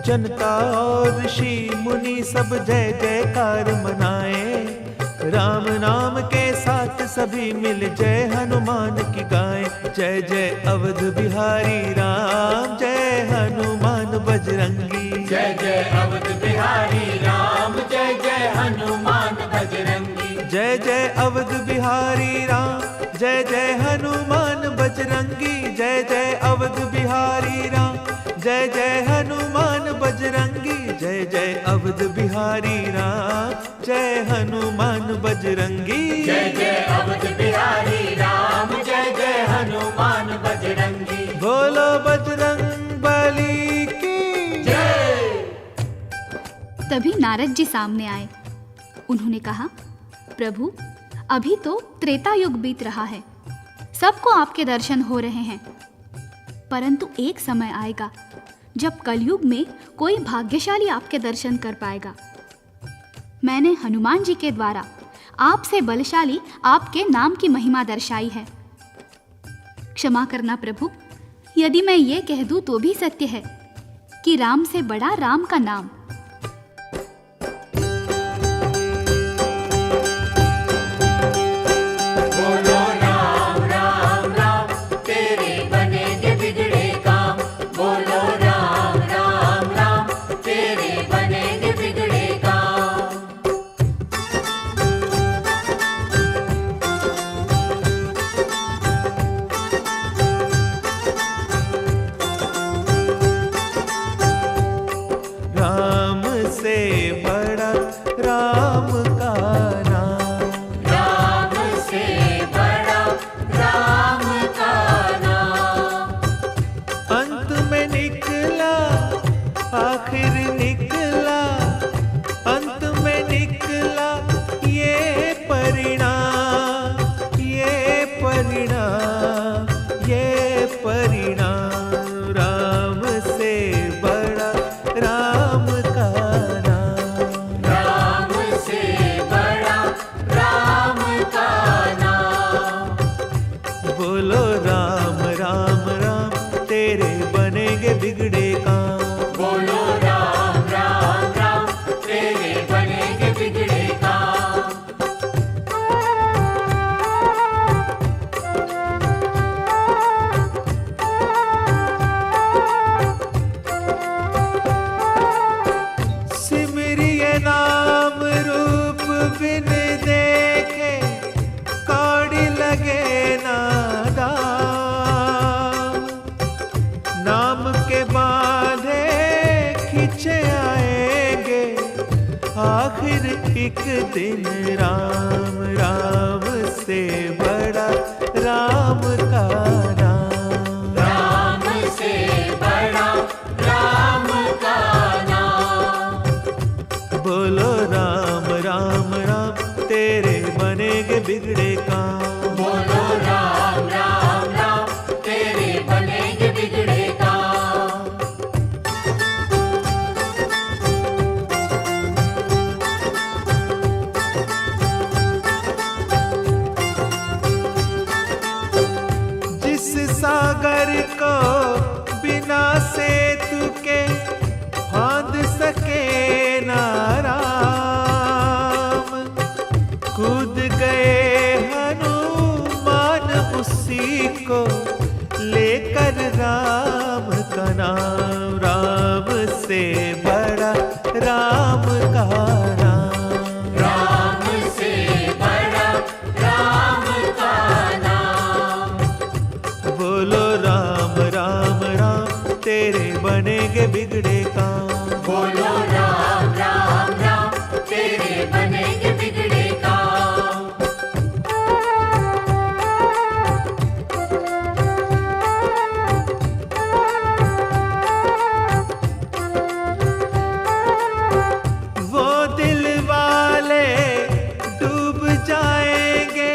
जनता और ऋषि मुनि सब जय जयकार मनाए। राम नाम के साथ सभी मिल जय हनुमान की गाएं। जय जय अवध बिहारी राम, जय हनुमान बजरंगी। जय जय अवध बिहारी राम, जय जय हनुमान बजरंगी। जय जय अवध बिहारी राम, जय जय हनुमान बजरंगी। जय जय अवध बिहारी राम, जय जय हनुमान बजरंगी। जय जय अवध बिहारी राम, जय हनुमान बजरंगी। जय जय अवध बिहारी राम, जय जय हनुमान बजरंगी। बोलो बजरंग बली की जय। तभी नारद जी सामने आए। उन्होंने कहा, प्रभु, अभी तो त्रेता युग बीत रहा है, सबको आपके दर्शन हो रहे हैं, परंतु एक समय आएगा जब कलयुग में कोई भाग्यशाली आपके दर्शन कर पाएगा। मैंने हनुमान जी के द्वारा आपसे बलशाली आपके नाम की महिमा दर्शाई है। क्षमा करना प्रभु, यदि मैं ये कह दूं तो भी सत्य है कि राम से बड़ा राम का नाम। फिर एक दिन राम राम से बड़ा राम का नाम। राम से बड़ा राम का नाम। बोलो राम राम राम तेरे बनेगे बिगड़े काम। बोलो राम राम राम तेरे बनेंगे बिगड़े काम। जिस सागर को बिना सेतु के फांद सके ना राम, कूद गए हनुमान उसी को लेकर राम का नाम। राम से बड़ा राम का नाम। राम से बड़ा राम का नाम। बोलो राम राम राम तेरे बनेगे बिगड़े काम। बोलो राम राम राम तेरे बनेंगे बिगड़े काम। वो दिल वाले डूब जाएंगे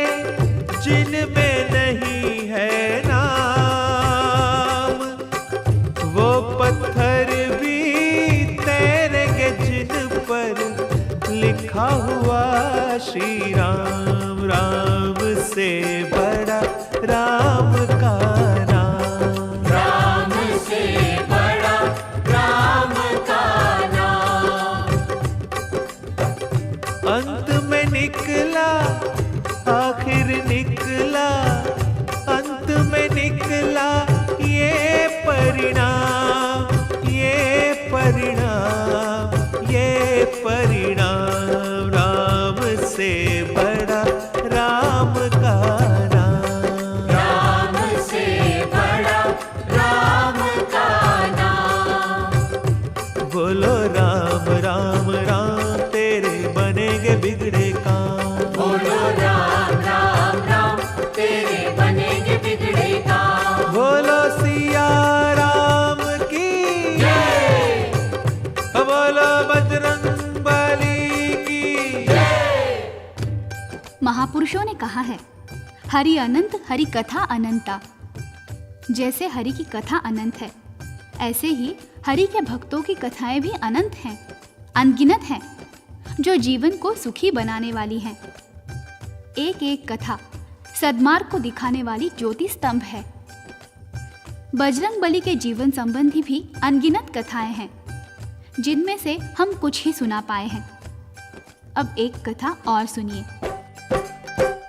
जिनमें नहीं है नाम, वो पत्थर भी तैरेंगे जिन पर लिखा हुआ श्री राम। राम से बड़ा राम का नाम। राम से बड़ा राम का नाम। अंत में निकला आखिर निकला, अंत में निकला ये परिणाम, ये परिणाम, ये परिणाम। राम से बड़ा राम का नाम। राम से बड़ा राम का नाम। बोलो राम राम राम तेरे बनेगे बिगड़े काम। बोलो राम राम राम तेरे बनेंगे बिगड़े काम। बोलो सिया राम की जय। बोलो बजरंग बली की। महापुरुषों ने कहा है, हरि अनंत हरि कथा अनंता। जैसे हरि की कथा अनंत है, ऐसे ही हरि के भक्तों की कथाएं भी अनंत हैं, अनगिनत हैं, जो जीवन को सुखी बनाने वाली हैं। एक एक कथा सद्मार्ग को दिखाने वाली ज्योति स्तंभ है। बजरंग बली के जीवन संबंधी भी अनगिनत कथाएं हैं, जिनमें से हम कुछ ही सुना पाए हैं। अब एक कथा और सुनिए।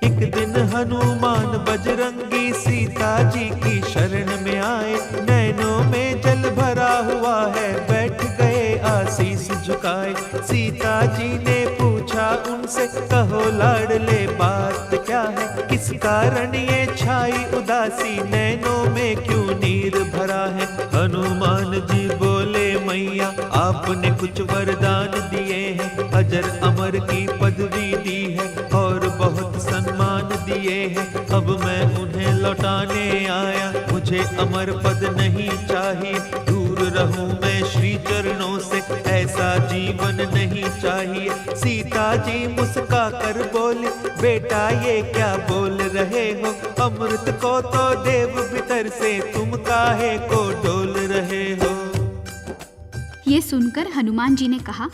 एक दिन हनुमान बजरंगी सीता जी की शरण में आए, नैनों में जल भरा हुआ है, बैठ गए आशीष झुकाए। सीता जी ने पूछा उनसे, कहो लाडले बात क्या है, किस कारण ये छाई उदासी, नैनों में क्यों नीर भरा है। हनुमान जी बोले, मैया आपने कुछ वरदान दिए हैं, अजर अमर की पदवी दी है और बहुत सम्मान दिए हैं, अब मैं उन्हें लौटाने आया। मुझे अमर पद नहीं चाहिए, दूर रहूं मैं श्री चरणों से, ऐसा जीवन नहीं चाहिए। सीता जी मुस्का कर बोले, बेटा ये क्या बोल रहे हो, अमृत को तो देव भीतर से, तुम काहे को डोल रहे हो। ये सुनकर हनुमान जी ने कहा,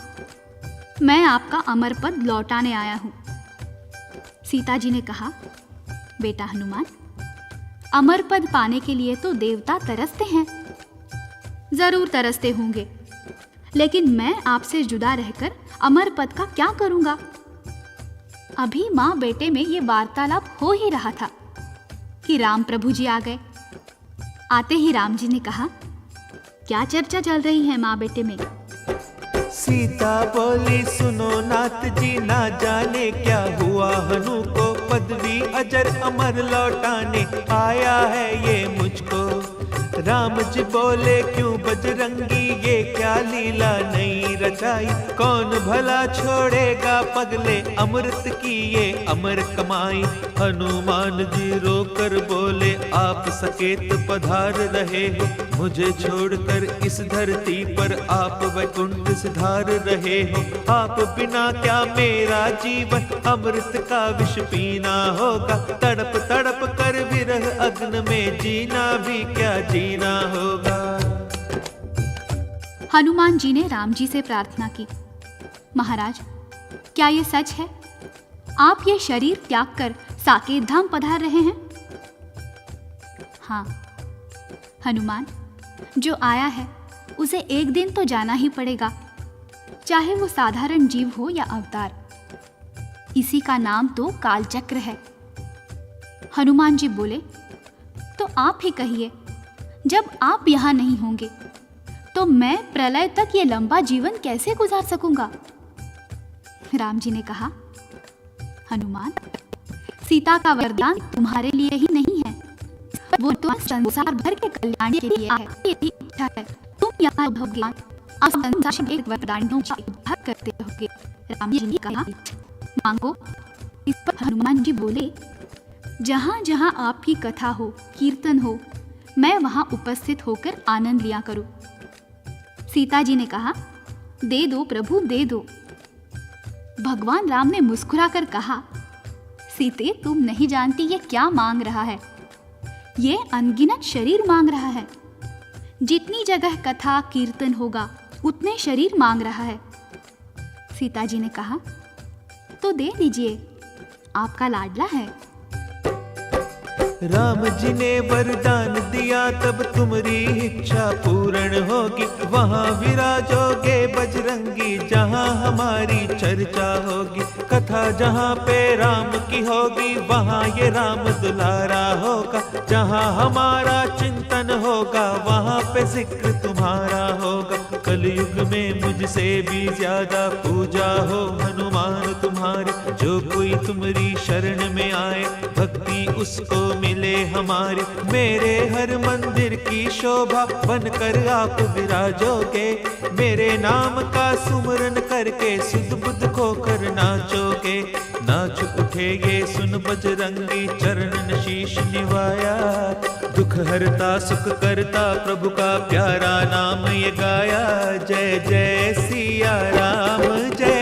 मैं आपका अमर पद लौटाने आया हूँ। सीता जी ने कहा, बेटा हनुमान, अमर पद पाने के लिए तो देवता तरसते हैं, जरूर तरसते होंगे, लेकिन मैं आपसे जुदा रहकर अमर पद का क्या करूंगा। अभी माँ बेटे में ये वार्तालाप हो ही रहा था कि राम प्रभु जी आ गए। आते ही राम जी ने कहा, क्या चर्चा चल रही है माँ बेटे में। सीता बोली, सुनो नाथ जी, ना जाने क्या हुआ, हनु को पदवी अजर अमर लौटाने आया है ये मुझको। राम जी बोले क्यों बजरंगी ये क्या लीला नई रचाई, कौन भला छोड़ेगा पगले अमृत की ये अमर कमाई। हनुमान जी रोकर बोले आप सकेत पधार रहे हो, मुझे छोड़कर इस धरती पर आप वैकुंठ सिधार रहे हो। आप बिना क्या मेरा जीवन अमृत का विष पीना होगा, तड़प तड़प कर विरह अग्न में जीना भी क्या जीना होगा। हनुमान जी ने राम जी से प्रार्थना की, महाराज क्या ये सच है, आप ये शरीर त्याग कर साकेत धाम पधार रहे हैं? हाँ हनुमान, जो आया है उसे एक दिन तो जाना ही पड़ेगा, चाहे वो साधारण जीव हो या अवतार। इसी का नाम तो कालचक्र है। हनुमान जी बोले, तो आप ही कहिए, जब आप यहां नहीं होंगे तो मैं प्रलय तक ये लंबा जीवन कैसे गुजार सकूंगा? राम जी ने कहा, हनुमान, सीता का वरदान तुम्हारे लिए ही नहीं है, वो तो संसार भर के कल्याण के लिए है। यदि इच्छा है तुम यहाँ रहोगे, अब संसार के वरदानों का उद्धार करते रहोगे। राम जी ने कहा, मांगो। इस पर हनुमान जी बोले, जहाँ जहाँ आपकी कथा हो, कीर्तन हो, मैं वहाँ उपस्थित होकर आनंद लिया करूँ। सीता जी ने कहा, दे दो प्रभु दे दो। भगवान राम ने मुस्कुराकर कहा, सीते तुम नहीं जानती ये क्या मांग रहा है, ये अनगिनत शरीर मांग रहा है। जितनी जगह कथा कीर्तन होगा उतने शरीर मांग रहा है। सीता जी ने कहा, तो दे दीजिए, आपका लाडला है। राम जी ने वरदान दिया तब तुम्हारी इच्छा पूर्ण होगी, वहाँ विराजोगे बजरंगी जहाँ हमारी चर्चा होगी। कथा जहाँ पे राम की होगी वहाँ ये राम दुलारा होगा, जहाँ हमारा चिंतन होगा वहाँ पे जिक्र तुम्हारा होगा। कलयुग में मुझसे भी ज्यादा पूजा हो हनुमान तुम्हारे, जो कोई तुम्हारी शरण में आए भक्ति उसको मिले हमारी। मेरे हर मंदिर की शोभा बनकर आप विराजोगे, मेरे नाम का सुमरन करके सुध बुध खोकर नाचोगे। नाच उठे ये सुन बजरंगी चरणन शीश निवाया, दुख हरता सुख करता प्रभु का प्यारा नाम ये गाया। जय जय सिया राम जय